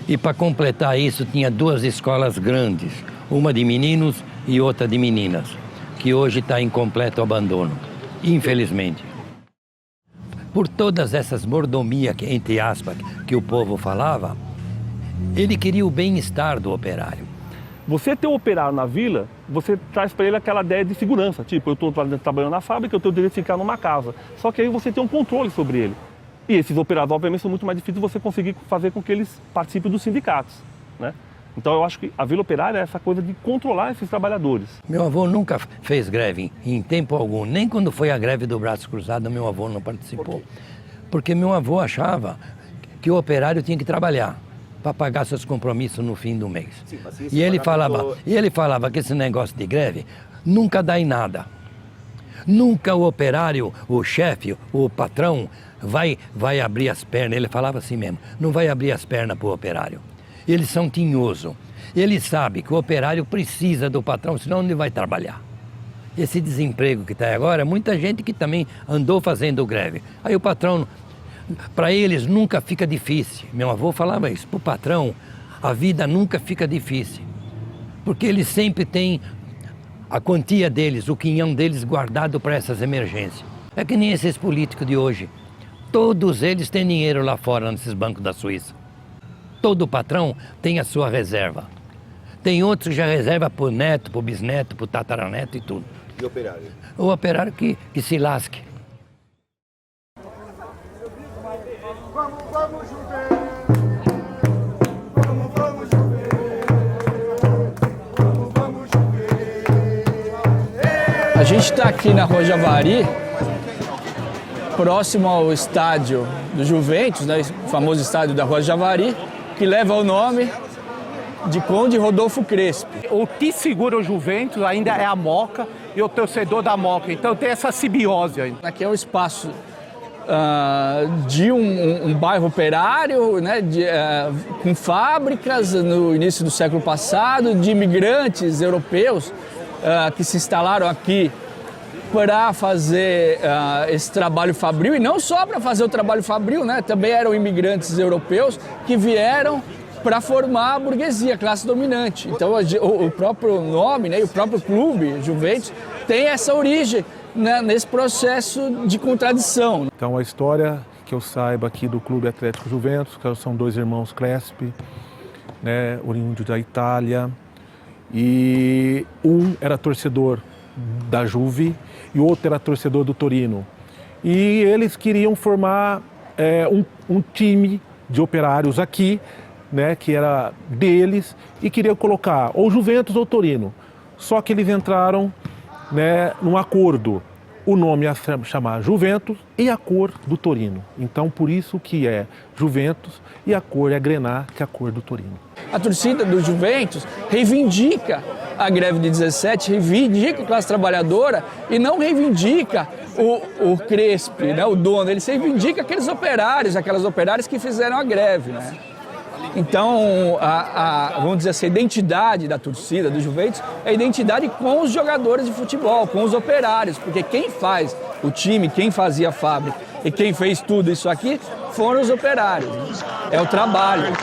E para completar isso, tinha 2 escolas grandes, uma de meninos e outra de meninas, que hoje está em completo abandono, infelizmente. Por todas essas mordomias, entre aspas, que o povo falava, ele queria o bem-estar do operário. Você ter um operário na vila, você traz para ele aquela ideia de segurança. Tipo, eu estou trabalhando na fábrica, eu tenho o direito de ficar numa casa. Só que aí você tem um controle sobre ele. E esses operários, obviamente, são muito mais difíceis de você conseguir fazer com que eles participem dos sindicatos, né? Então eu acho que a Vila Operária é essa coisa de controlar esses trabalhadores. Meu avô nunca fez greve em tempo algum, nem quando foi a greve do Braço Cruzado, meu avô não participou. Porque meu avô achava que o operário tinha que trabalhar para pagar seus compromissos no fim do mês. Sim, e ele falava que esse negócio de greve nunca dá em nada. Nunca o operário, o chefe, o patrão vai abrir as pernas. Ele falava assim mesmo, não vai abrir as pernas para o operário. Eles são tinhosos. Ele sabe que o operário precisa do patrão, senão ele vai trabalhar. Esse desemprego que está agora, muita gente que também andou fazendo greve. Aí o patrão, para eles nunca fica difícil. Meu avô falava isso, para o patrão a vida nunca fica difícil. Porque eles sempre têm a quantia deles, o quinhão deles guardado para essas emergências. É que nem esses políticos de hoje. Todos eles têm dinheiro lá fora nesses bancos da Suíça. Todo patrão tem a sua reserva. Tem outros que já reserva para o neto, para o bisneto, para o tataraneto e tudo. E operário? O operário que se lasque. A gente está aqui na Rua Javari, próximo ao estádio do Juventus, né, o famoso estádio da Rua Javari, que leva o nome de Conde Rodolfo Crespi. O que segura o Juventus ainda é a Moca e o torcedor da Moca, então tem essa simbiose aí. Aqui é um espaço de um bairro operário, né, com fábricas no início do século passado, de imigrantes europeus que se instalaram aqui para fazer esse trabalho fabril, e não só para fazer o trabalho fabril, né? Também eram imigrantes europeus que vieram para formar a burguesia, a classe dominante. Então o próprio nome, né, e o próprio clube, Juventus, tem essa origem, né, nesse processo de contradição. Então a história que eu saiba aqui do Clube Atlético Juventus, que são 2 irmãos Crespi, né, oriundos da Itália, e um era torcedor da Juve e o outro era torcedor do Torino. E eles queriam formar um time de operários aqui, né, que era deles, e queriam colocar ou Juventus ou Torino. Só que eles entraram, né, num acordo. O nome ia chamar Juventus e a cor do Torino. Então, por isso que é Juventus e a cor é Grená, que é a cor do Torino. A torcida do Juventus reivindica a greve de 17, reivindica a classe trabalhadora e não reivindica o Crespi, né, o dono. Ele reivindica aqueles operários, aquelas operárias que fizeram a greve, né? Então, vamos dizer assim, a identidade da torcida do Juventus é a identidade com os jogadores de futebol, com os operários, porque quem faz o time, quem fazia a fábrica e quem fez tudo isso aqui foram os operários. É o trabalho.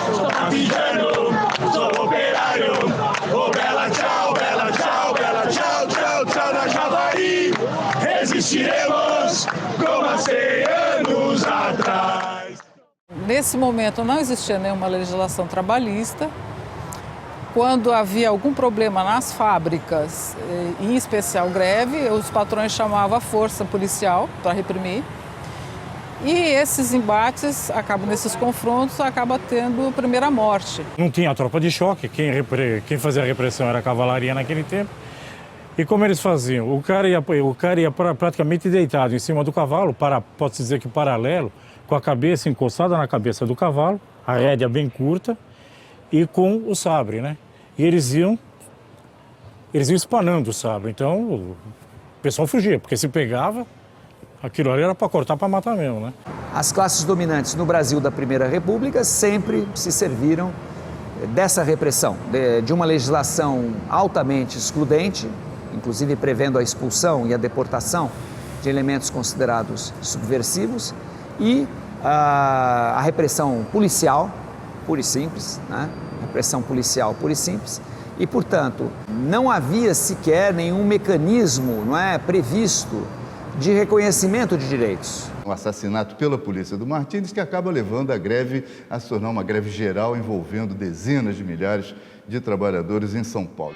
Sou operário, oh bela tchau, tchau, tchau, tchau na Javari. Resistiremos como há 100 anos atrás. Nesse momento não existia nenhuma legislação trabalhista. Quando havia algum problema nas fábricas, em especial greve, os patrões chamavam a força policial para reprimir. E esses embates, nesses confrontos, acaba tendo a primeira morte. Não tinha tropa de choque, quem fazia a repressão era a cavalaria naquele tempo. E como eles faziam? O cara ia praticamente deitado em cima do cavalo, pode-se dizer que paralelo, com a cabeça encostada na cabeça do cavalo, a rédea bem curta, e com o sabre, né? E eles iam espanando o sabre. Então, o pessoal fugia, porque se pegava, Aquilo ali era para cortar, para matar mesmo, né? As classes dominantes no Brasil da Primeira República sempre se serviram dessa repressão, de uma legislação altamente excludente, inclusive prevendo a expulsão e a deportação de elementos considerados subversivos, e a repressão policial, pura e simples, né? Repressão policial pura e simples, e, portanto, não havia sequer nenhum mecanismo, não é, previsto de reconhecimento de direitos. O assassinato pela polícia do Martins, que acaba levando a greve a se tornar uma greve geral envolvendo dezenas de milhares de trabalhadores em São Paulo.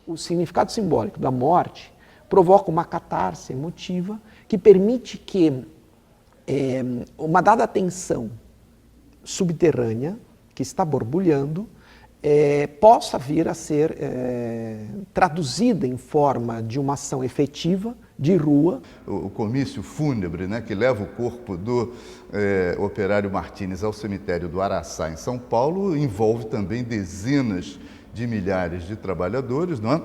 O significado simbólico da morte provoca uma catarse emotiva que permite que uma dada tensão subterrânea que está borbulhando possa vir a ser traduzida em forma de uma ação efetiva de rua. O comício fúnebre, né, que leva o corpo do operário Martins ao cemitério do Araçá, em São Paulo, envolve também dezenas de milhares de trabalhadores, não é?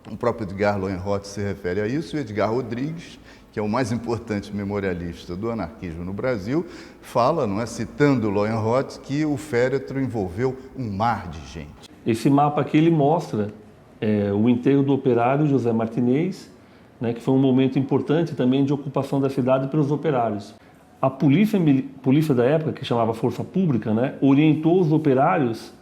O próprio Edgar Lohenroth se refere a isso, e Edgar Rodrigues, que é o mais importante memorialista do anarquismo no Brasil, fala, não é, citando Lohenroth, que o féretro envolveu um mar de gente. Esse mapa aqui ele mostra o enterro do operário José Martinez, né, que foi um momento importante também de ocupação da cidade pelos operários. A polícia da época, que chamava Força Pública, né, orientou os operários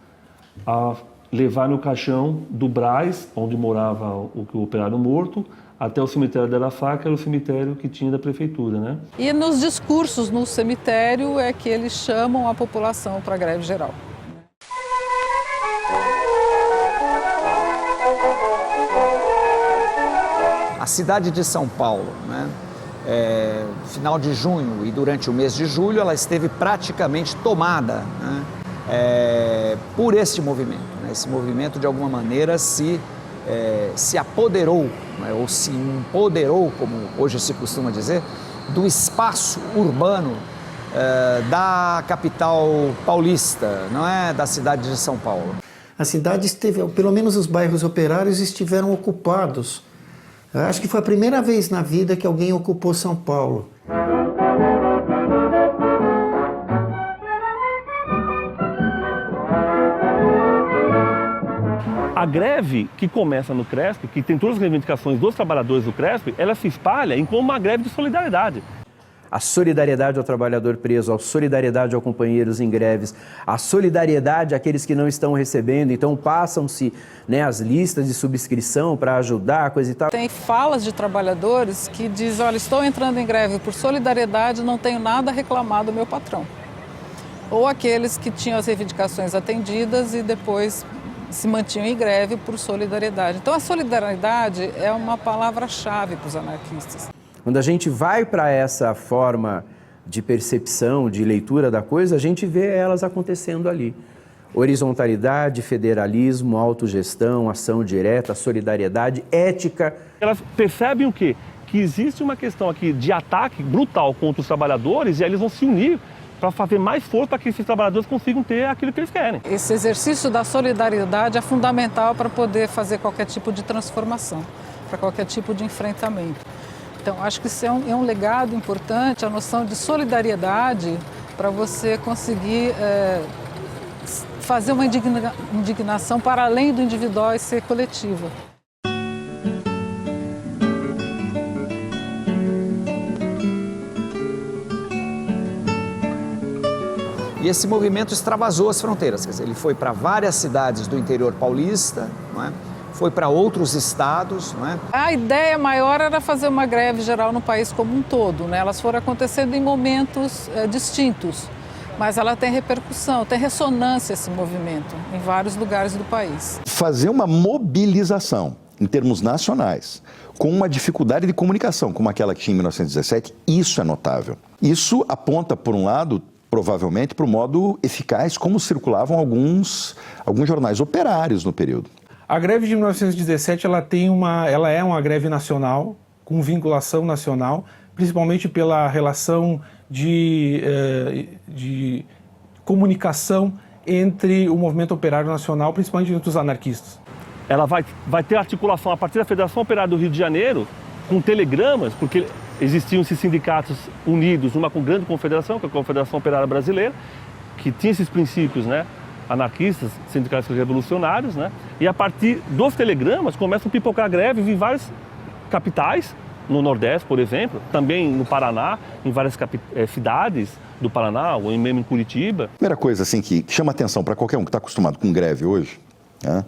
a levar no caixão do Brás, onde morava o operário morto, até o cemitério de Araçá, que era o cemitério que tinha da prefeitura, né? E nos discursos no cemitério é que eles chamam a população para a greve geral. A cidade de São Paulo, né? Final de junho e durante o mês de julho, ela esteve praticamente tomada, né? Por este movimento. Né? Esse movimento, de alguma maneira, se apoderou, né? Ou se empoderou, como hoje se costuma dizer, do espaço urbano da capital paulista, não é? Da cidade de São Paulo. A cidade esteve, pelo menos os bairros operários estiveram ocupados. Eu acho que foi a primeira vez na vida que alguém ocupou São Paulo. A greve que começa no CRESP, que tem todas as reivindicações dos trabalhadores do CRESP, ela se espalha em como uma greve de solidariedade. A solidariedade ao trabalhador preso, a solidariedade aos companheiros em greves, a solidariedade àqueles que não estão recebendo, então passam-se, né, as listas de subscrição para ajudar, coisa e tal. Tem falas de trabalhadores que dizem, olha, estou entrando em greve por solidariedade, não tenho nada a reclamar do meu patrão. Ou aqueles que tinham as reivindicações atendidas e depois se mantinham em greve por solidariedade. Então a solidariedade é uma palavra-chave para os anarquistas. Quando a gente vai para essa forma de percepção, de leitura da coisa, a gente vê elas acontecendo ali. Horizontalidade, federalismo, autogestão, ação direta, solidariedade, ética. Elas percebem o quê? Que existe uma questão aqui de ataque brutal contra os trabalhadores e aí eles vão se unir para fazer mais força para que esses trabalhadores consigam ter aquilo que eles querem. Esse exercício da solidariedade é fundamental para poder fazer qualquer tipo de transformação, para qualquer tipo de enfrentamento. Então, acho que isso é um legado importante, a noção de solidariedade para você conseguir fazer uma indignação para além do individual e ser coletiva. E esse movimento extravasou as fronteiras, quer dizer, ele foi para várias cidades do interior paulista, não é? Foi para outros estados, não é? A ideia maior era fazer uma greve geral no país como um todo, né? Elas foram acontecendo em momentos distintos, mas ela tem repercussão, tem ressonância esse movimento em vários lugares do país. Fazer uma mobilização em termos nacionais, com uma dificuldade de comunicação como aquela que tinha em 1917, isso é notável. Isso aponta, por um lado, provavelmente para o modo eficaz como circulavam alguns jornais operários no período. A greve de 1917 ela é uma greve nacional, com vinculação nacional, principalmente pela relação de comunicação entre o movimento operário nacional, principalmente entre os anarquistas. Ela vai ter articulação a partir da Federação Operária do Rio de Janeiro, com telegramas, porque existiam esses sindicatos unidos, uma com grande confederação, que é a Confederação Operária Brasileira, que tinha esses princípios, né, anarquistas, sindicalistas revolucionários, né, e a partir dos telegramas começam a pipocar greves em várias capitais, no Nordeste, por exemplo, também no Paraná, em várias cidades do Paraná, ou mesmo em Curitiba. Primeira coisa assim que chama atenção para qualquer um que está acostumado com greve hoje, né,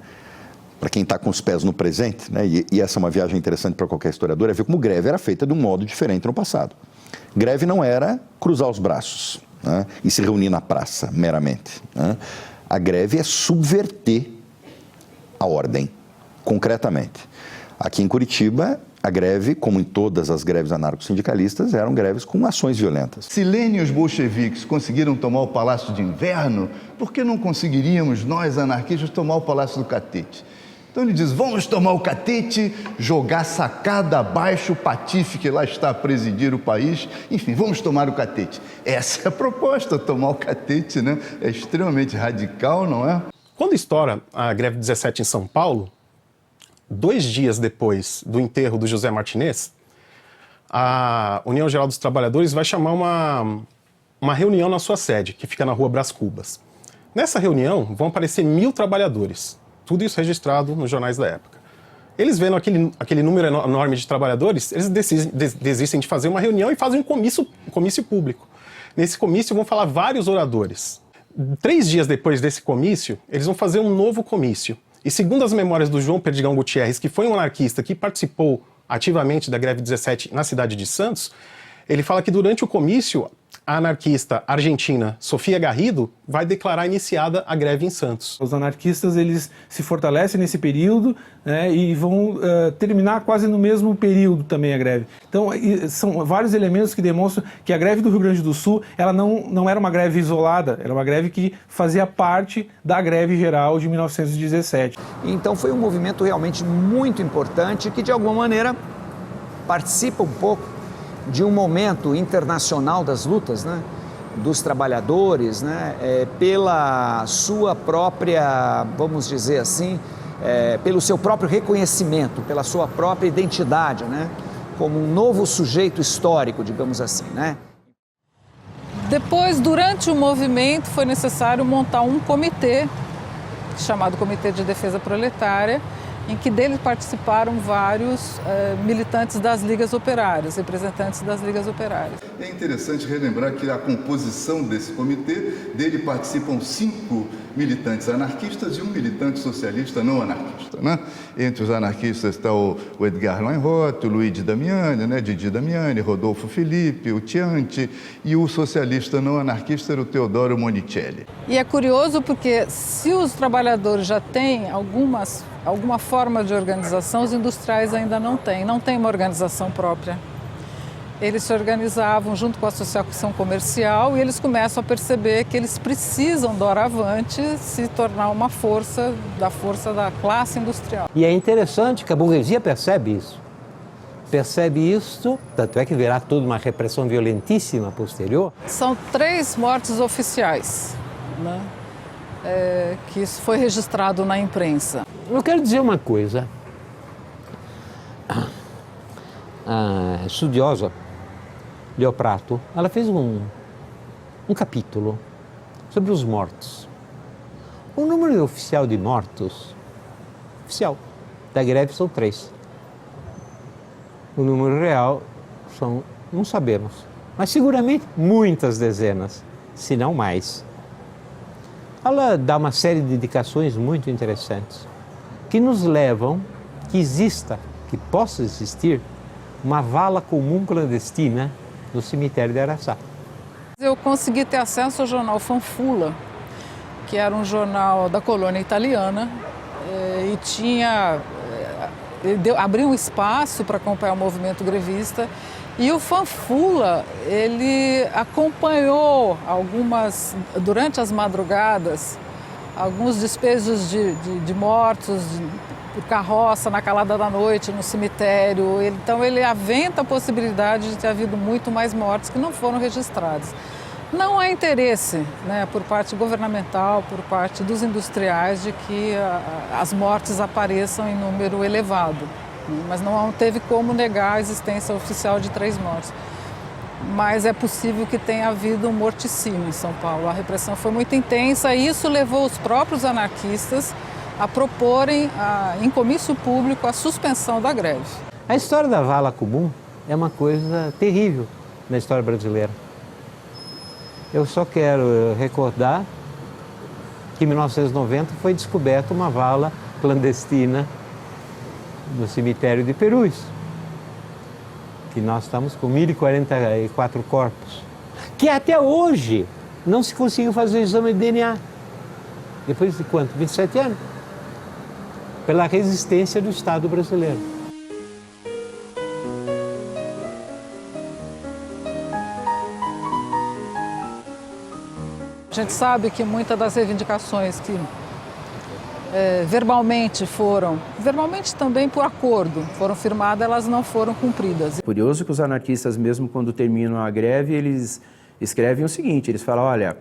para quem está com os pés no presente, né, e essa é uma viagem interessante para qualquer historiador, é ver como greve era feita de um modo diferente no passado. Greve não era cruzar os braços, né, e se reunir na praça, meramente, né. A greve é subverter a ordem, concretamente. Aqui em Curitiba, a greve, como em todas as greves anarco-sindicalistas, eram greves com ações violentas. Se Lênin e os bolcheviques conseguiram tomar o Palácio de Inverno, por que não conseguiríamos nós, anarquistas, tomar o Palácio do Catete? Então ele diz, vamos tomar o Catete, jogar sacada abaixo o patife que lá está a presidir o país, enfim, vamos tomar o Catete. Essa é a proposta, tomar o Catete, né? É extremamente radical, não é? Quando estoura a greve 17 em São Paulo, 2 dias depois do enterro do José Martinez, a União Geral dos Trabalhadores vai chamar uma reunião na sua sede, que fica na Rua Brás Cubas. Nessa reunião vão aparecer 1.000 trabalhadores, tudo isso registrado nos jornais da época. Eles vendo aquele número enorme de trabalhadores, eles desistem de fazer uma reunião e fazem um comício público. Nesse comício vão falar vários oradores. 3 dias depois desse comício, eles vão fazer um novo comício. E segundo as memórias do João Perdigão Gutierrez, que foi um anarquista que participou ativamente da greve 17 na cidade de Santos, ele fala que durante o comício, a anarquista argentina Sofia Garrido vai declarar iniciada a greve em Santos. Os anarquistas eles se fortalecem nesse período, né, e vão terminar quase no mesmo período também a greve. Então são vários elementos que demonstram que a greve do Rio Grande do Sul ela não era uma greve isolada, era uma greve que fazia parte da greve geral de 1917. Então foi um movimento realmente muito importante que de alguma maneira participa um pouco de um momento internacional das lutas, né, dos trabalhadores, né, pela sua própria, vamos dizer assim, pelo seu próprio reconhecimento, pela sua própria identidade, né, como um novo sujeito histórico, digamos assim, né. Depois, durante o movimento, foi necessário montar um comitê, chamado Comitê de Defesa Proletária, em que dele participaram vários militantes das ligas operárias, representantes das ligas operárias. É interessante relembrar que a composição desse comitê, dele participam 5 militantes anarquistas e um militante socialista não anarquista, né? Entre os anarquistas está o Edgar Leinroth, o Luigi Damiani, né? Didi Damiani, Rodolfo Felipe, o Tianti, e o socialista não anarquista era o Teodoro Monicelli. E é curioso porque se os trabalhadores já têm alguma forma de organização, os industriais ainda não têm uma organização própria. Eles se organizavam junto com a associação comercial e eles começam a perceber que eles precisam, doravante, se tornar uma força da classe industrial. E é interessante que a burguesia percebe isso. Percebe isso, tanto é que verá toda uma repressão violentíssima posterior. São 3 mortes oficiais, né? Que isso foi registrado na imprensa. Eu quero dizer uma coisa. A estudiosa Leo Prato, ela fez um capítulo sobre os mortos. O número oficial de mortos, oficial, da greve são 3. O número real não sabemos, mas seguramente muitas dezenas, se não mais. Ela dá uma série de indicações muito interessantes, que nos levam que possa existir uma vala comum clandestina no cemitério de Araçá. Eu consegui ter acesso ao jornal Fanfula, que era um jornal da colônia italiana, e abriu um espaço para acompanhar o movimento grevista. E o Fanfula, ele acompanhou durante as madrugadas, alguns despejos de mortos por carroça na calada da noite, no cemitério. Então ele aventa a possibilidade de ter havido muito mais mortes que não foram registradas. Não há interesse, né, por parte governamental, por parte dos industriais, de que as mortes apareçam em número elevado. Mas não teve como negar a existência oficial de 3 mortes. Mas é possível que tenha havido um morticínio em São Paulo. A repressão foi muito intensa e isso levou os próprios anarquistas a proporem em comício público a suspensão da greve. A história da vala comum é uma coisa terrível na história brasileira. Eu só quero recordar que em 1990 foi descoberta uma vala clandestina no cemitério de Perus, que nós estamos com 1.044 corpos, que até hoje não se conseguiu fazer o exame de DNA. Depois de quanto? 27 anos? Pela resistência do Estado brasileiro. A gente sabe que muitas das reivindicações que verbalmente também por acordo, foram firmadas, elas não foram cumpridas. Curioso que os anarquistas, mesmo quando terminam a greve, eles escrevem o seguinte, eles falam, olha,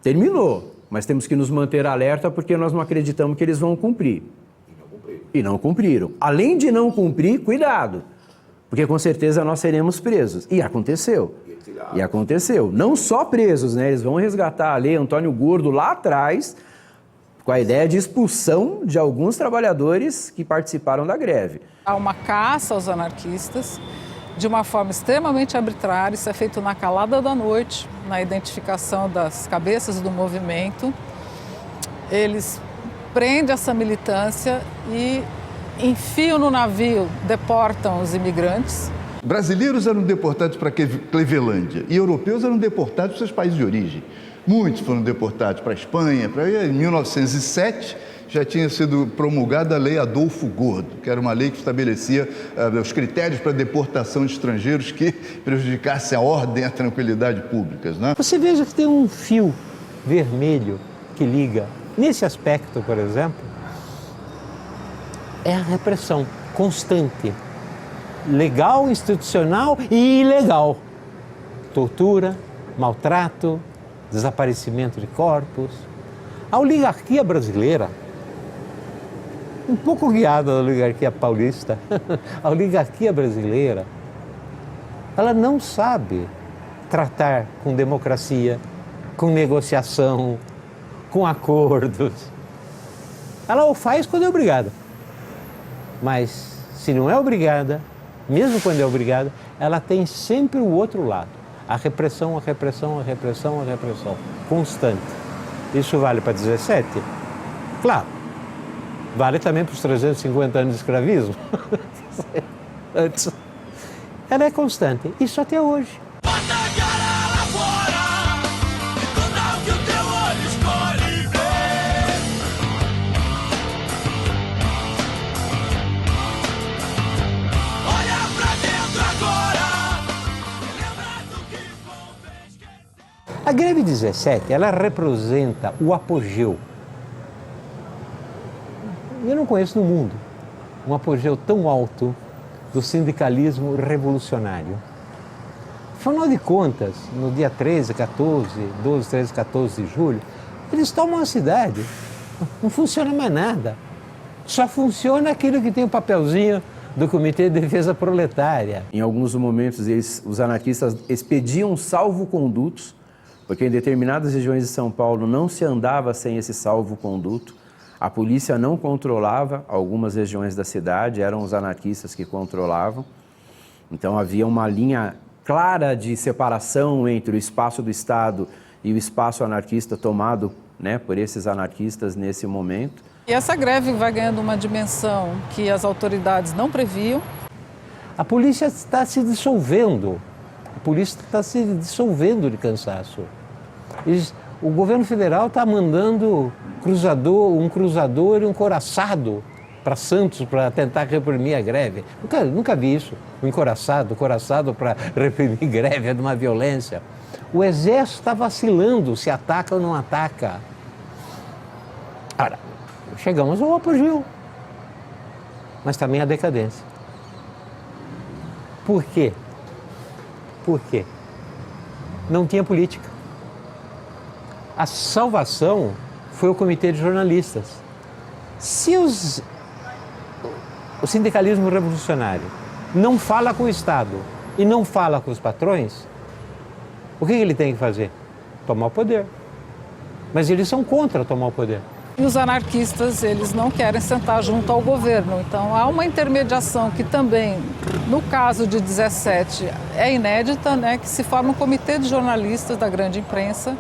terminou, mas temos que nos manter alerta porque nós não acreditamos que eles vão cumprir. E não cumpriram. Além de não cumprir, cuidado, porque com certeza nós seremos presos. E aconteceu. E aconteceu. Não só presos, né? Eles vão resgatar a lei Antônio Gordo lá atrás, com a ideia de expulsão de alguns trabalhadores que participaram da greve. Há uma caça aos anarquistas, de uma forma extremamente arbitrária, isso é feito na calada da noite, na identificação das cabeças do movimento. Eles prendem essa militância e enfiam no navio, deportam os imigrantes. Brasileiros eram deportados para Clevelândia e europeus eram deportados para seus países de origem. Muitos foram deportados para a Espanha. Em 1907 já tinha sido promulgada a Lei Adolfo Gordo, que era uma lei que estabelecia os critérios para a deportação de estrangeiros que prejudicassem a ordem e a tranquilidade públicas, né? Você veja que tem um fio vermelho que liga. Nesse aspecto, por exemplo, é a repressão constante. Legal, institucional e ilegal. Tortura, maltrato, desaparecimento de corpos. A oligarquia brasileira, um pouco guiada da oligarquia paulista, a oligarquia brasileira, ela não sabe tratar com democracia, com negociação, com acordos. Ela o faz quando é obrigada. Mas se não é obrigada, mesmo quando é obrigada, ela tem sempre o outro lado. A repressão, a repressão, a repressão, a repressão. Constante. Isso vale para 17? Claro. Vale também para os 350 anos de escravismo. Antes. Ela é constante. Isso até hoje. A greve 17, ela representa o apogeu. Eu não conheço no mundo um apogeu tão alto do sindicalismo revolucionário. Afinal de contas, no dia 13, 14, 12, 13, 14 de julho, eles tomam a cidade. Não funciona mais nada. Só funciona aquilo que tem o papelzinho do Comitê de Defesa Proletária. Em alguns momentos, os anarquistas expediam salvo-condutos, porque em determinadas regiões de São Paulo não se andava sem esse salvo-conduto. A polícia não controlava algumas regiões da cidade, eram os anarquistas que controlavam. Então havia uma linha clara de separação entre o espaço do Estado e o espaço anarquista tomado, né, por esses anarquistas nesse momento. E essa greve vai ganhando uma dimensão que as autoridades não previam. A polícia está se dissolvendo. A polícia está se dissolvendo de cansaço. O governo federal está mandando um cruzador e um coraçado para Santos para tentar reprimir a greve. Nunca vi isso. Um coraçado para reprimir greve é de uma violência. O exército está vacilando se ataca ou não ataca. Ora, chegamos ao apogeu, mas também à decadência. Por quê? Por quê? Não tinha política. A salvação foi o Comitê de Jornalistas. Se o sindicalismo revolucionário não fala com o Estado e não fala com os patrões, o que ele tem que fazer? Tomar o poder. Mas eles são contra tomar o poder. E os anarquistas, eles não querem sentar junto ao governo. Então, há uma intermediação que também, no caso de 17, é inédita, né? Que se forma um comitê de jornalistas da grande imprensa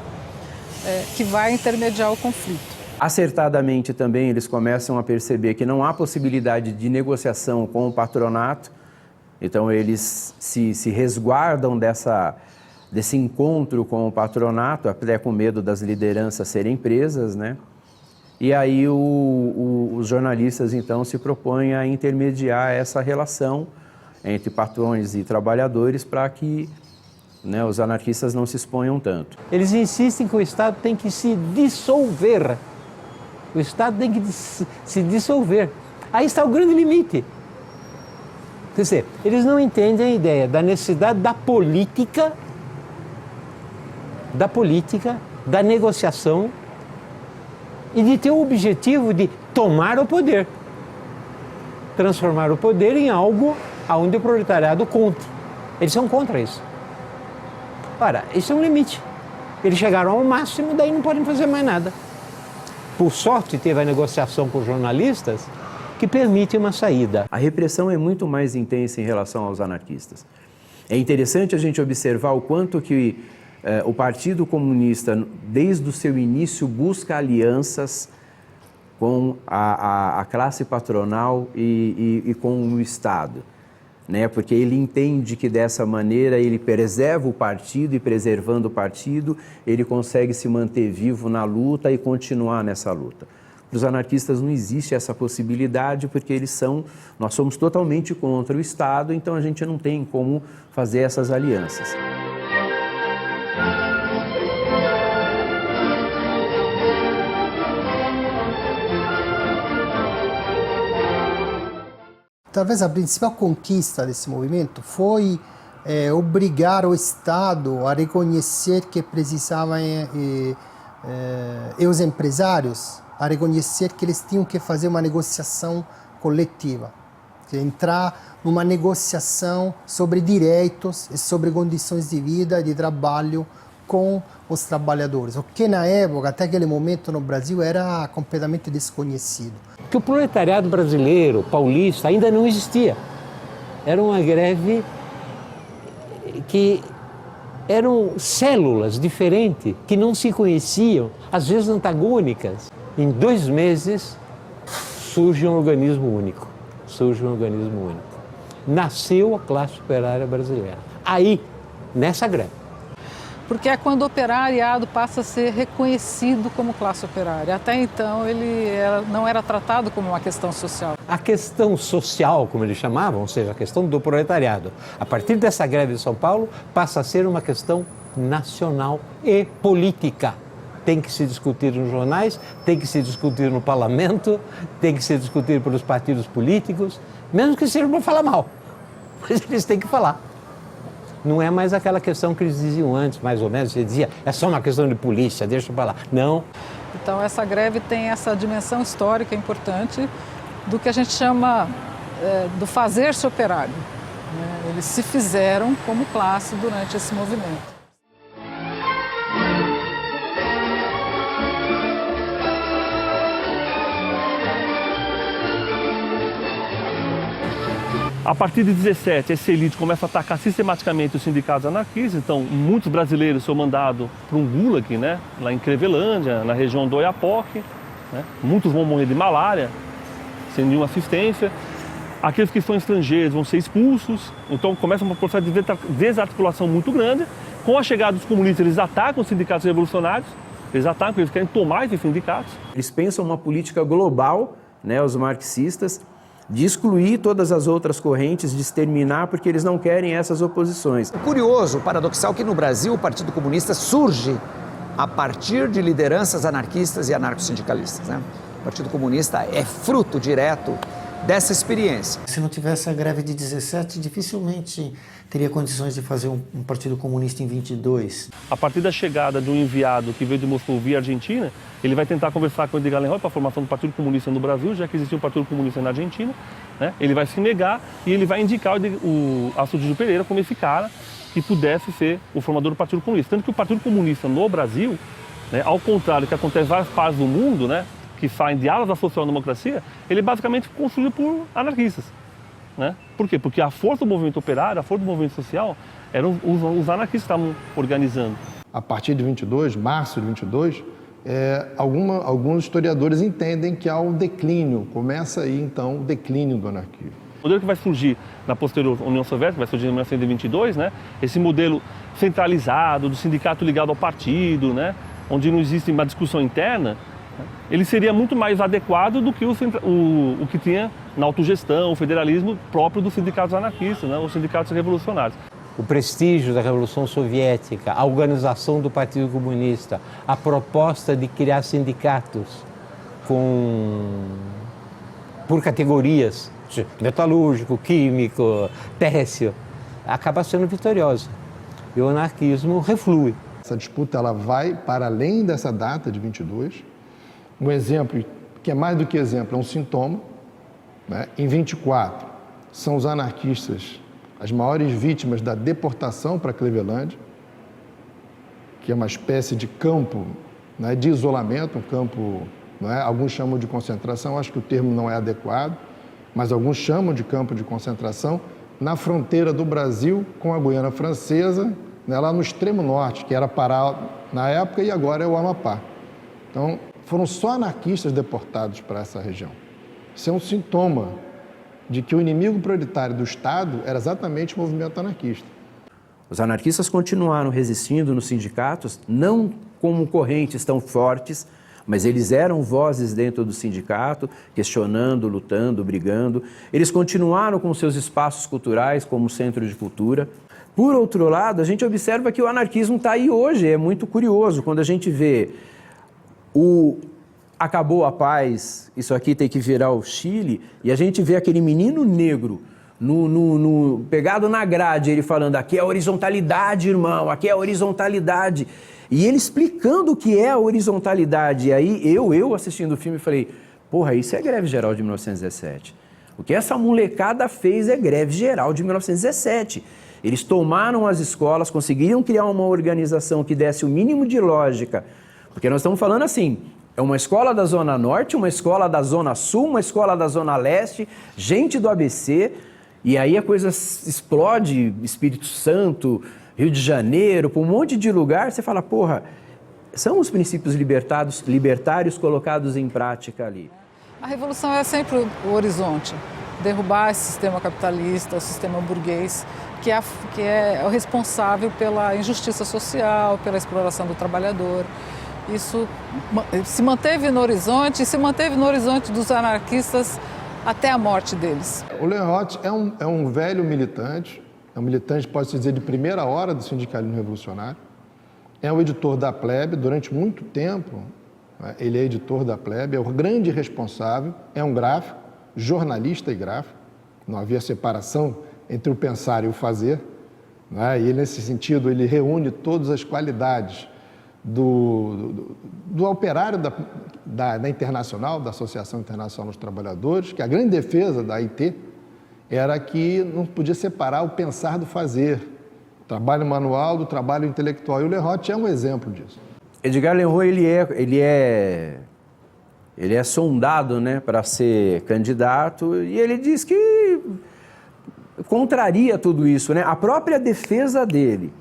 que vai intermediar o conflito. Acertadamente também eles começam a perceber que não há possibilidade de negociação com o patronato, então eles se resguardam desse encontro com o patronato, até com medo das lideranças serem presas, né? E aí os jornalistas, então, se propõem a intermediar essa relação entre patrões e trabalhadores para que, né, os anarquistas não se exponham tanto. Eles insistem que o Estado tem que se dissolver. O Estado tem que se dissolver. Aí está o grande limite. Quer dizer, eles não entendem a ideia da necessidade da política, da negociação, e de ter o objetivo de tomar o poder, transformar o poder em algo onde o proletariado conta. Eles são contra isso. Ora, isso é um limite. Eles chegaram ao máximo, daí não podem fazer mais nada. Por sorte, teve a negociação com os jornalistas que permite uma saída. A repressão é muito mais intensa em relação aos anarquistas. É interessante a gente observar o quanto que o Partido Comunista, desde o seu início, busca alianças com a classe patronal e com o Estado, né? Porque ele entende que dessa maneira ele preserva o partido e, preservando o partido, ele consegue se manter vivo na luta e continuar nessa luta. Para os anarquistas não existe essa possibilidade porque nós somos totalmente contra o Estado, então a gente não tem como fazer essas alianças. Talvez a principal conquista desse movimento foi obrigar o Estado a reconhecer que precisavam, e os empresários, a reconhecer que eles tinham que fazer uma negociação coletiva, entrar numa negociação sobre direitos e sobre condições de vida e de trabalho com os trabalhadores, o que na época, até aquele momento no Brasil, era completamente desconhecido. Que o proletariado brasileiro, paulista, ainda não existia. Era uma greve que eram células diferentes, que não se conheciam, às vezes antagônicas. Em 2 meses surge um organismo único. Nasceu a classe operária brasileira. Aí, nessa greve. Porque é quando o operariado passa a ser reconhecido como classe operária. Até então ele não era tratado como uma questão social. A questão social, como eles chamavam, ou seja, a questão do proletariado, a partir dessa greve de São Paulo, passa a ser uma questão nacional e política. Tem que se discutir nos jornais, tem que se discutir no parlamento, tem que se discutir pelos partidos políticos, mesmo que seja para falar mal, mas eles têm que falar. Não é mais aquela questão que eles diziam antes, mais ou menos, você dizia, é só uma questão de polícia, deixa eu falar. Não. Então essa greve tem essa dimensão histórica importante do que a gente chama do fazer-se operário. Eles se fizeram como classe durante esse movimento. A partir de 17, essa elite começa a atacar sistematicamente os sindicatos anarquistas, então muitos brasileiros são mandados para um gulag, né, lá em Clevelândia, na região do Oiapoque, né, muitos vão morrer de malária, sem nenhuma assistência, aqueles que são estrangeiros vão ser expulsos, então começa um processo de desarticulação muito grande. Com a chegada dos comunistas, eles atacam os sindicatos revolucionários, eles querem tomar esses sindicatos. Eles pensam uma política global, né, os marxistas, de excluir todas as outras correntes, de exterminar, porque eles não querem essas oposições. O curioso, paradoxal, que no Brasil o Partido Comunista surge a partir de lideranças anarquistas e anarcossindicalistas, né? Partido Comunista é fruto direto dessa experiência. Se não tivesse a greve de 17, dificilmente teria condições de fazer um partido comunista em 22. A partir da chegada de um enviado que veio de Moscou via Argentina, ele vai tentar conversar com o Edgar Lenroy para a formação do Partido Comunista no Brasil, já que existia um Partido Comunista na Argentina, né? Ele vai se negar e ele vai indicar o Açudilho Pereira como esse cara que pudesse ser o formador do Partido Comunista. Tanto que o Partido Comunista no Brasil, né, ao contrário do que acontece em várias partes do mundo, né, que saem de alas da social-democracia, ele é basicamente construído por anarquistas. Né? Por quê? Porque a força do movimento operário, a força do movimento social, eram os anarquistas que estavam organizando. A partir de 22, março de 22, alguns historiadores entendem que há um declínio, começa aí então o declínio do anarquismo. O modelo que vai surgir na posterior União Soviética, vai surgir em 1922, né? Esse modelo centralizado, do sindicato ligado ao partido, né? Onde não existe uma discussão interna, ele seria muito mais adequado do que o que tinha na autogestão, o federalismo próprio dos sindicatos anarquistas, né? Os sindicatos revolucionários. O prestígio da Revolução Soviética, a organização do Partido Comunista, a proposta de criar sindicatos por categorias, metalúrgico, químico, têxtil, acaba sendo vitoriosa. E o anarquismo reflui. Essa disputa ela vai para além dessa data de 22. Um exemplo, que é mais do que exemplo, é um sintoma. Né? Em 24, são os anarquistas as maiores vítimas da deportação para Cleveland, que é uma espécie de campo, né, de isolamento, um campo, né, alguns chamam de concentração, acho que o termo não é adequado, mas alguns chamam de campo de concentração, na fronteira do Brasil com a Guiana Francesa, né, lá no extremo norte, que era Pará na época e agora é o Amapá. Então, foram só anarquistas deportados para essa região. Isso é um sintoma de que o inimigo prioritário do Estado era exatamente o movimento anarquista. Os anarquistas continuaram resistindo nos sindicatos, não como correntes tão fortes, mas eles eram vozes dentro do sindicato, questionando, lutando, brigando. Eles continuaram com seus espaços culturais como centro de cultura. Por outro lado, a gente observa que o anarquismo está aí hoje, é muito curioso, quando a gente vê acabou a paz, isso aqui tem que virar o Chile, e a gente vê aquele menino negro pegado na grade, ele falando, aqui é a horizontalidade, irmão, aqui é a horizontalidade. E ele explicando o que é a horizontalidade. E aí eu assistindo o filme, falei, porra, isso é greve geral de 1917. O que essa molecada fez é greve geral de 1917. Eles tomaram as escolas, conseguiram criar uma organização que desse o mínimo de lógica, porque nós estamos falando assim, é uma escola da Zona Norte, uma escola da Zona Sul, uma escola da Zona Leste, gente do ABC, e aí a coisa explode, Espírito Santo, Rio de Janeiro, para um monte de lugar, você fala, porra, são os princípios libertários colocados em prática ali. A revolução é sempre o horizonte, derrubar esse sistema capitalista, o sistema burguês, que é o responsável pela injustiça social, pela exploração do trabalhador. Isso se manteve no horizonte e se manteve no horizonte dos anarquistas até a morte deles. O Lenroth é um velho militante, é um militante, pode-se dizer, de primeira hora do sindicalismo revolucionário. É o editor da Plebe, durante muito tempo, né, ele é editor da Plebe, é o grande responsável, é um gráfico, jornalista e gráfico, não havia separação entre o pensar e o fazer, né, e nesse sentido ele reúne todas as qualidades do operário da Internacional, da Associação Internacional dos Trabalhadores, que a grande defesa da AIT era que não podia separar o pensar do fazer, o trabalho manual do trabalho intelectual. E o Lenroth é um exemplo disso. Edgar Lenroy, ele é sondado, né, para ser candidato, e ele diz que contraria tudo isso, né? A própria defesa dele,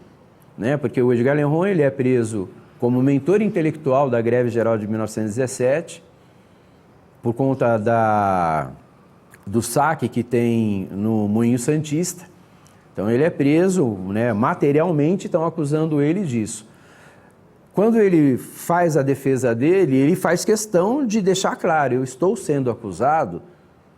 né? Porque o Edgar Lenroy, ele é preso como mentor intelectual da greve geral de 1917, por conta do saque que tem no Moinho Santista. Então ele é preso, né, materialmente, estão acusando ele disso. Quando ele faz a defesa dele, ele faz questão de deixar claro, eu estou sendo acusado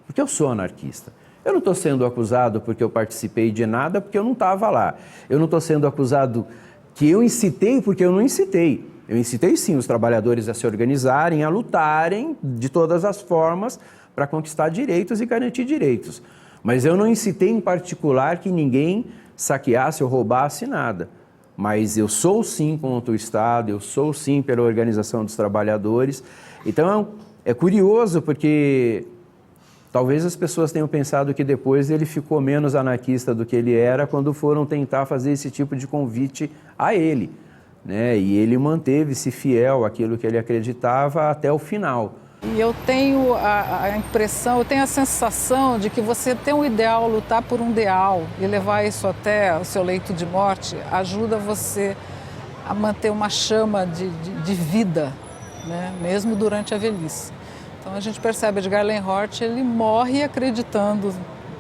porque eu sou anarquista. Eu não estou sendo acusado porque eu participei de nada, porque eu não estava lá. Eu não estou sendo acusado que eu incitei porque eu não incitei. Eu incitei sim os trabalhadores a se organizarem, a lutarem de todas as formas para conquistar direitos e garantir direitos. Mas eu não incitei em particular que ninguém saqueasse ou roubasse nada. Mas eu sou sim contra o Estado, eu sou sim pela organização dos trabalhadores. Então é curioso porque talvez as pessoas tenham pensado que depois ele ficou menos anarquista do que ele era quando foram tentar fazer esse tipo de convite a ele, né? E ele manteve-se fiel àquilo que ele acreditava até o final. E eu tenho a impressão, eu tenho a sensação de que você ter um ideal, lutar por um ideal e levar isso até o seu leito de morte, ajuda você a manter uma chama de vida, né? Mesmo durante a velhice. Então a gente percebe Edgar Lenhort, ele morre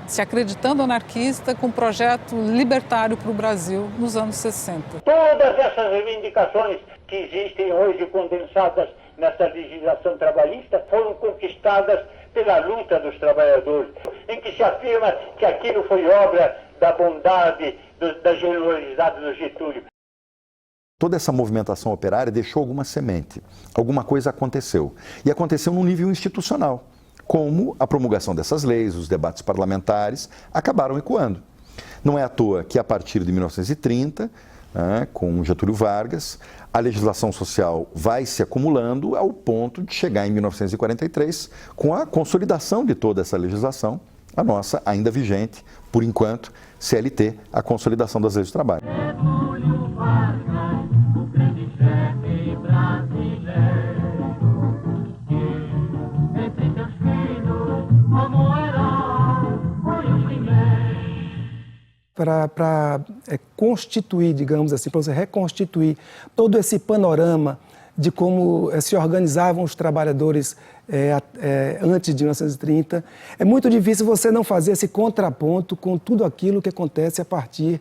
se acreditando anarquista com um projeto libertário para o Brasil nos anos 60. Todas essas reivindicações que existem hoje condensadas nessa legislação trabalhista foram conquistadas pela luta dos trabalhadores, em que se afirma que aquilo foi obra da bondade, da generosidade do Getúlio. Toda essa movimentação operária deixou alguma semente, alguma coisa aconteceu. E aconteceu num nível institucional, como a promulgação dessas leis, os debates parlamentares acabaram ecoando. Não é à toa que a partir de 1930, com Getúlio Vargas, a legislação social vai se acumulando ao ponto de chegar em 1943 com a consolidação de toda essa legislação, a nossa ainda vigente, por enquanto, CLT, a consolidação das leis do trabalho. Para constituir, digamos assim, para você reconstituir todo esse panorama de como se organizavam os trabalhadores antes de 1930, é muito difícil você não fazer esse contraponto com tudo aquilo que acontece a partir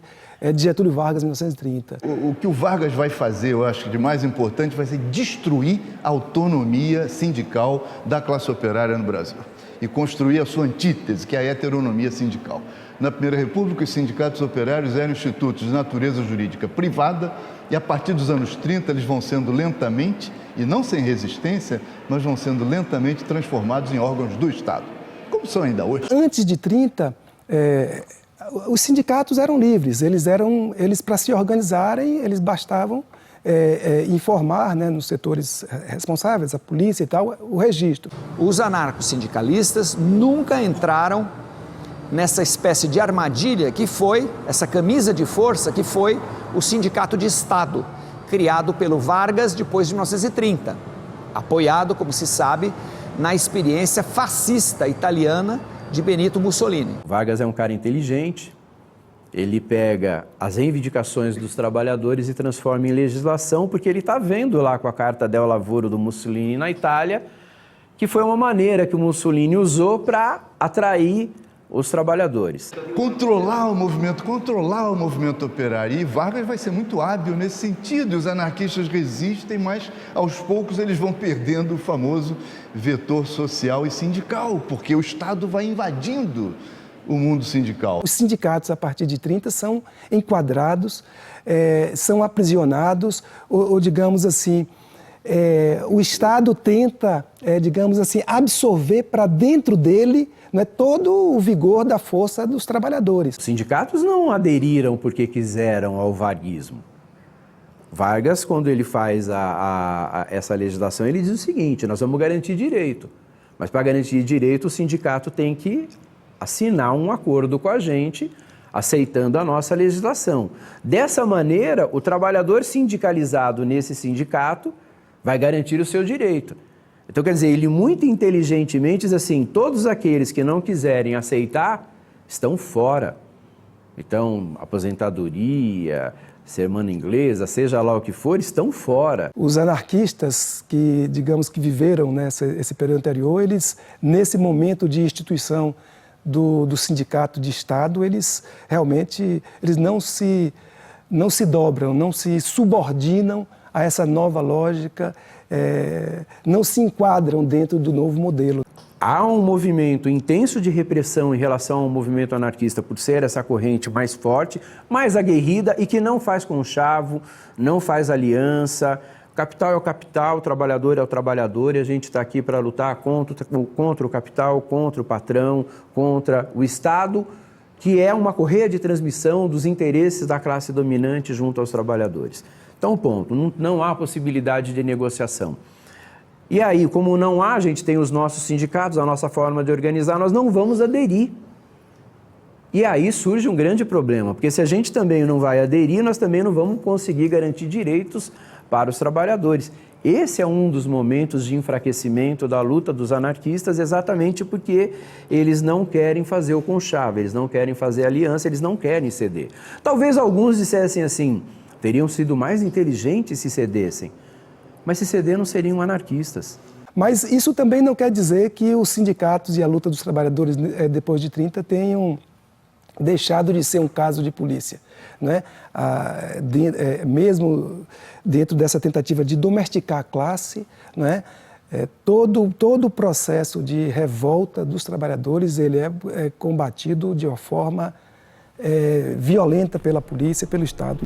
de Getúlio Vargas, em 1930. O que o Vargas vai fazer, eu acho que de mais importante, vai ser destruir a autonomia sindical da classe operária no Brasil e construir a sua antítese, que é a heteronomia sindical. Na Primeira República, os sindicatos operários eram institutos de natureza jurídica privada e a partir dos anos 30 eles vão sendo lentamente, e não sem resistência, mas vão sendo lentamente transformados em órgãos do Estado, como são ainda hoje. Antes de 30, os sindicatos eram livres, eles para se organizarem, eles bastavam informar, né, nos setores responsáveis, a polícia e tal, o registro. Os anarcossindicalistas nunca entraram nessa espécie de armadilha que foi, essa camisa de força que foi o Sindicato de Estado, criado pelo Vargas depois de 1930, apoiado, como se sabe, na experiência fascista italiana de Benito Mussolini. Vargas é um cara inteligente, ele pega as reivindicações dos trabalhadores e transforma em legislação, porque ele está vendo lá com a Carta del Lavoro do Mussolini na Itália, que foi uma maneira que o Mussolini usou para atrair os trabalhadores. Controlar o movimento operário. E Vargas vai ser muito hábil nesse sentido. E os anarquistas resistem, mas aos poucos eles vão perdendo o famoso vetor social e sindical, porque o Estado vai invadindo o mundo sindical. Os sindicatos, a partir de 30, são enquadrados, são aprisionados, ou digamos assim, o Estado tenta, digamos assim, absorver para dentro dele, né, todo o vigor da força dos trabalhadores. Os sindicatos não aderiram porque quiseram ao varguismo. Vargas, quando ele faz essa legislação, ele diz o seguinte: nós vamos garantir direito, mas para garantir direito o sindicato tem que assinar um acordo com a gente, aceitando a nossa legislação. Dessa maneira, o trabalhador sindicalizado nesse sindicato vai garantir o seu direito. Então, quer dizer, ele muito inteligentemente diz assim: todos aqueles que não quiserem aceitar estão fora. Então, aposentadoria, semana inglesa, seja lá o que for, estão fora. Os anarquistas que, digamos, que viveram esse período anterior, eles, nesse momento de instituição do sindicato de Estado, eles realmente não se dobram, não se subordinam a essa nova lógica, não se enquadram dentro do novo modelo. Há um movimento intenso de repressão em relação ao movimento anarquista por ser essa corrente mais forte, mais aguerrida e que não faz conchavo, não faz aliança, Capital é o capital, o trabalhador é o trabalhador e a gente está aqui para lutar contra o capital, contra o patrão, contra o Estado, que é uma correia de transmissão dos interesses da classe dominante junto aos trabalhadores. Então, ponto, não há possibilidade de negociação. E aí, como não há, a gente tem os nossos sindicatos, a nossa forma de organizar, nós não vamos aderir. E aí surge um grande problema, porque se a gente também não vai aderir, nós também não vamos conseguir garantir direitos para os trabalhadores. Esse é um dos momentos de enfraquecimento da luta dos anarquistas, exatamente porque eles não querem fazer o conchave, eles não querem fazer aliança, eles não querem ceder. Talvez alguns dissessem assim, teriam sido mais inteligentes se cedessem, mas se ceder não seriam anarquistas. Mas isso também não quer dizer que os sindicatos e a luta dos trabalhadores depois de 30 tenham deixado de ser um caso de polícia, né? Mesmo dentro dessa tentativa de domesticar a classe, né? Todo o processo de revolta dos trabalhadores ele é combatido de uma forma violenta pela polícia, pelo Estado.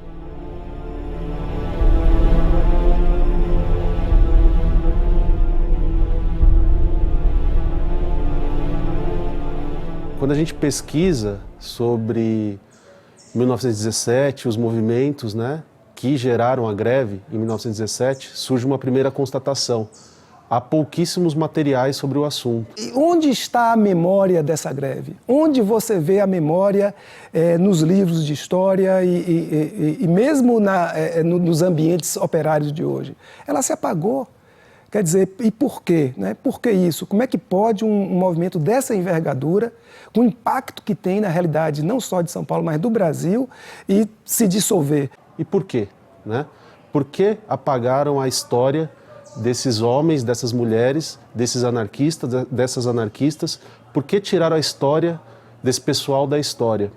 Quando a gente pesquisa sobre 1917, os movimentos, né, que geraram a greve em 1917, surge uma primeira constatação. Há pouquíssimos materiais sobre o assunto. E onde está a memória dessa greve? Onde você vê a memória nos livros de história e mesmo nos ambientes operários de hoje? Ela se apagou. Quer dizer, e por quê? Né? Por que isso? Como é que pode um movimento dessa envergadura, com o impacto que tem na realidade não só de São Paulo, mas do Brasil, e se dissolver? E por quê? Né? Por que apagaram a história desses homens, dessas mulheres, desses anarquistas, dessas anarquistas? Por que tiraram a história desse pessoal da história?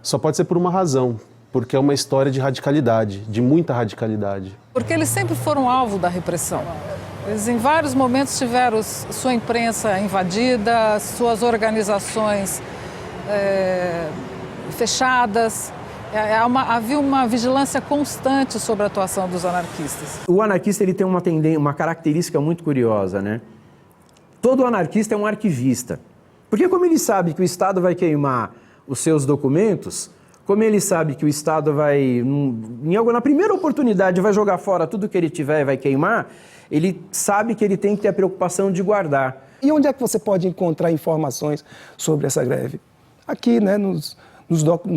Só pode ser por uma razão. Porque é uma história de radicalidade, de muita radicalidade. Porque eles sempre foram alvo da repressão. Eles em vários momentos tiveram sua imprensa invadida, suas organizações fechadas. Havia uma vigilância constante sobre a atuação dos anarquistas. O anarquista ele tem uma característica muito curiosa, né? Todo anarquista é um arquivista. Porque como ele sabe que o Estado vai queimar os seus documentos, como ele sabe que o Estado vai, na primeira oportunidade, vai jogar fora tudo que ele tiver e vai queimar, ele sabe que ele tem que ter a preocupação de guardar. E onde é que você pode encontrar informações sobre essa greve? Aqui, né, nos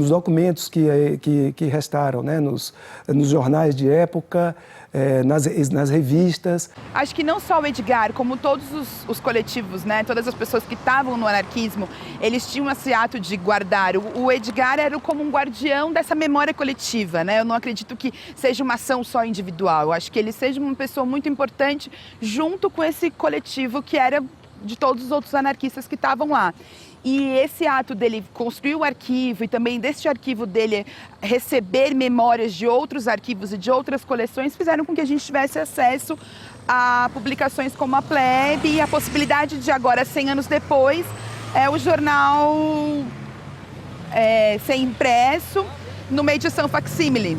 documentos que restaram, né, nos jornais de época, nas revistas. Acho que não só o Edgar, como todos os coletivos, né, todas as pessoas que estavam no anarquismo, eles tinham esse ato de guardar. O Edgar era como um guardião dessa memória coletiva, né? Eu não acredito que seja uma ação só individual. Eu acho que ele seja uma pessoa muito importante junto com esse coletivo que era de todos os outros anarquistas que estavam lá. E esse ato dele construir o arquivo e também deste arquivo dele receber memórias de outros arquivos e de outras coleções fizeram com que a gente tivesse acesso a publicações como a Plebe e a possibilidade de agora, 100 anos depois, o jornal ser impresso numa edição facsímile.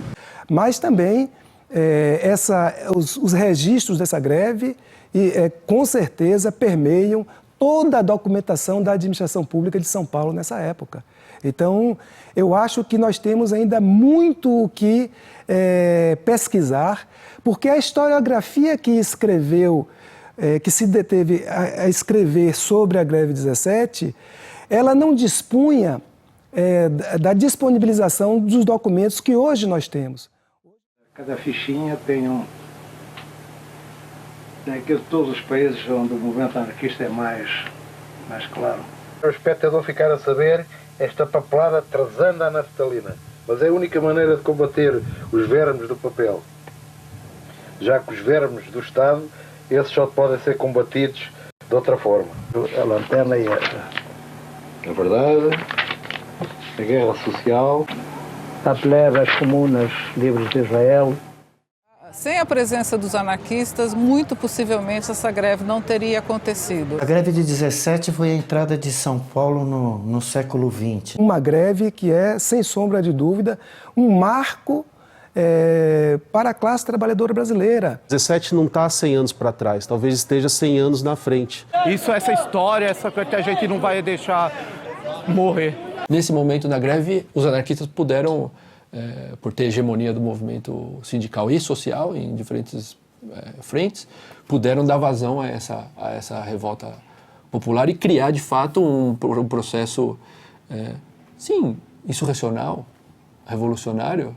Mas também os registros dessa greve com certeza permeiam toda a documentação da administração pública de São Paulo nessa época. Então, eu acho que nós temos ainda muito o que pesquisar, porque a historiografia que escreveu, que se deteve a escrever sobre a greve 17, ela não dispunha da disponibilização dos documentos que hoje nós temos. Cada fichinha tem que todos os países onde o movimento anarquista é mais claro. O espectador ficar a saber esta papelada trazendo a naftalina, mas é a única maneira de combater os vermes do papel, já que os vermes do Estado, esses só podem ser combatidos de outra forma. A lanterna é esta. A verdade, a guerra social, a plebe, as comunas livres de Israel. Sem a presença dos anarquistas, muito possivelmente essa greve não teria acontecido. A greve de 17 foi a entrada de São Paulo no século XX. Uma greve que é, sem sombra de dúvida, um marco para a classe trabalhadora brasileira. 17 não está 100 anos para trás, talvez esteja 100 anos na frente. Essa história, essa coisa que a gente não vai deixar morrer. Nesse momento da greve, os anarquistas puderam, por ter hegemonia do movimento sindical e social em diferentes frentes, puderam dar vazão a essa revolta popular e criar, de fato, um processo, sim, insurrecional, revolucionário,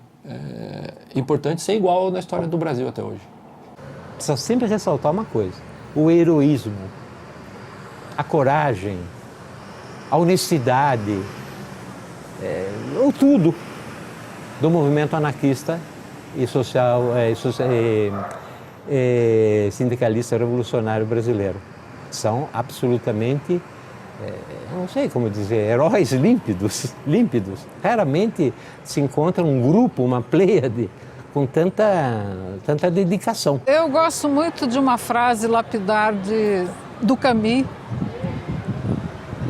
importante, sem igual na história do Brasil até hoje. Precisa sempre ressaltar uma coisa: o heroísmo, a coragem, a honestidade, ou tudo do movimento anarquista e social, sindicalista revolucionário brasileiro. São absolutamente, não sei como dizer, heróis límpidos. Raramente se encontra um grupo, uma pleiade com tanta dedicação. Eu gosto muito de uma frase lapidar do Camus,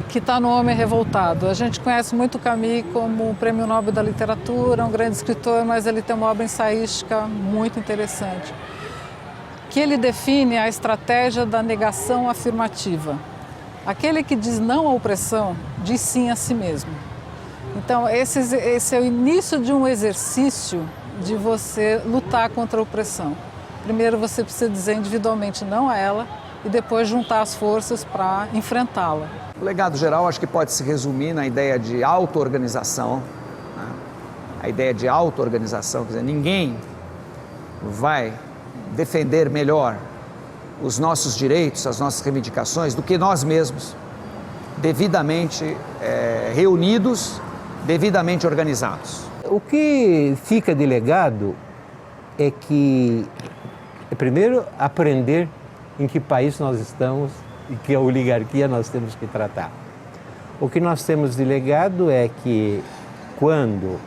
que está no Homem Revoltado. A gente conhece muito o Camus como Prêmio Nobel da Literatura, um grande escritor, mas ele tem uma obra ensaística muito interessante, que ele define a estratégia da negação afirmativa. Aquele que diz não à opressão, diz sim a si mesmo. Então, esse é o início de um exercício de você lutar contra a opressão. Primeiro você precisa dizer individualmente não a ela e depois juntar as forças para enfrentá-la. O legado geral acho que pode se resumir na ideia de auto-organização, né? A ideia de auto-organização, quer dizer, ninguém vai defender melhor os nossos direitos, as nossas reivindicações, do que nós mesmos, devidamente reunidos, devidamente organizados. O que fica de legado é que, primeiro, aprender em que país nós estamos e que oligarquia nós temos que tratar. O que nós temos de legado é que quando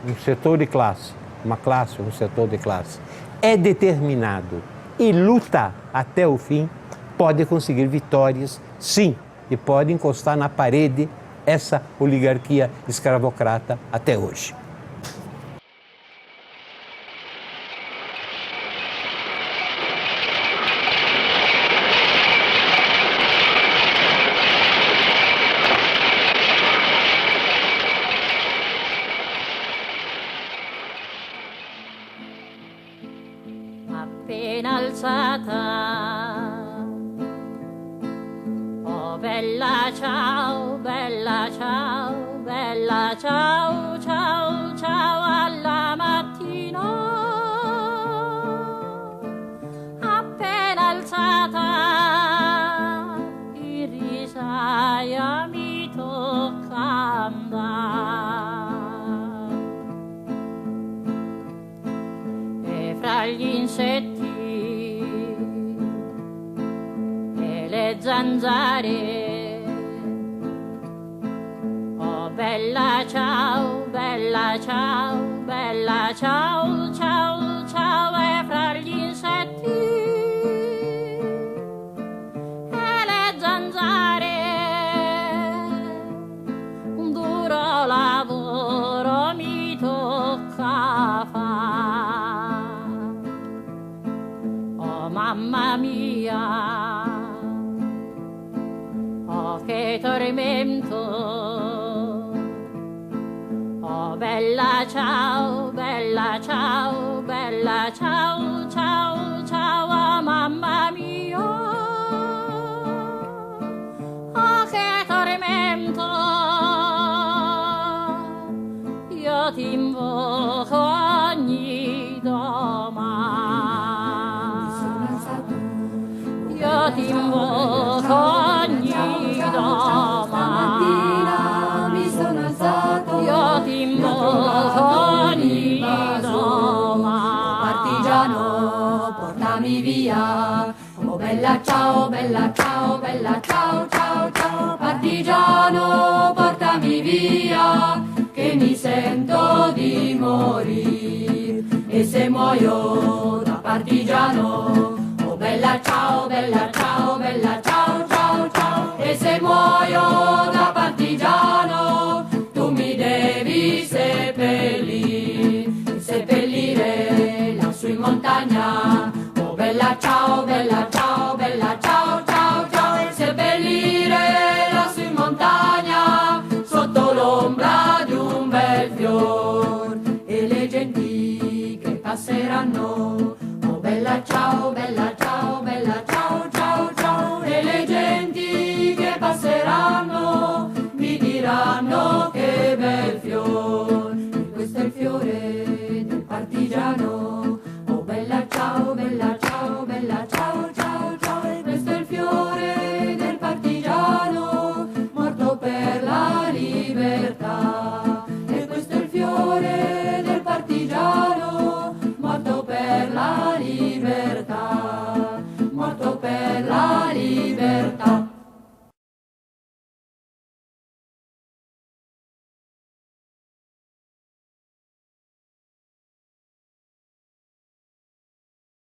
um setor de classe, um setor de classe, é determinado e luta até o fim, pode conseguir vitórias, sim, e pode encostar na parede essa oligarquia escravocrata até hoje. Appena alzata, oh bella ciao, bella ciao, bella ciao, ciao, ciao alla mattina. Appena alzata, in risaia mi tocca andare. E fra gli insetti e le zanzare, oh bella ciao, bella ciao, bella ciao, ciao, ciao. E fra gli insetti e le zanzare, un duro lavoro mi tocca fare. Oh mamma mia, oh che tormento, oh bella ciao, bella ciao, bella ciao, ciao, ciao, oh mamma mia, oh che tormento, io ti invoco ogni domani, io ti invoco ogni domani, mi sono alzato, io ti invoco ogni domani. Partigiano, portami via, oh bella ciao, bella ciao, bella ciao, ciao, ciao. Partigiano, portami via, che mi sento di morire, e se muoio da partigiano, oh bella ciao, bella ciao, bella ciao, ciao, ciao. E se muoio da partigiano, tu mi devi seppellire, passeranno. Oh bella ciao,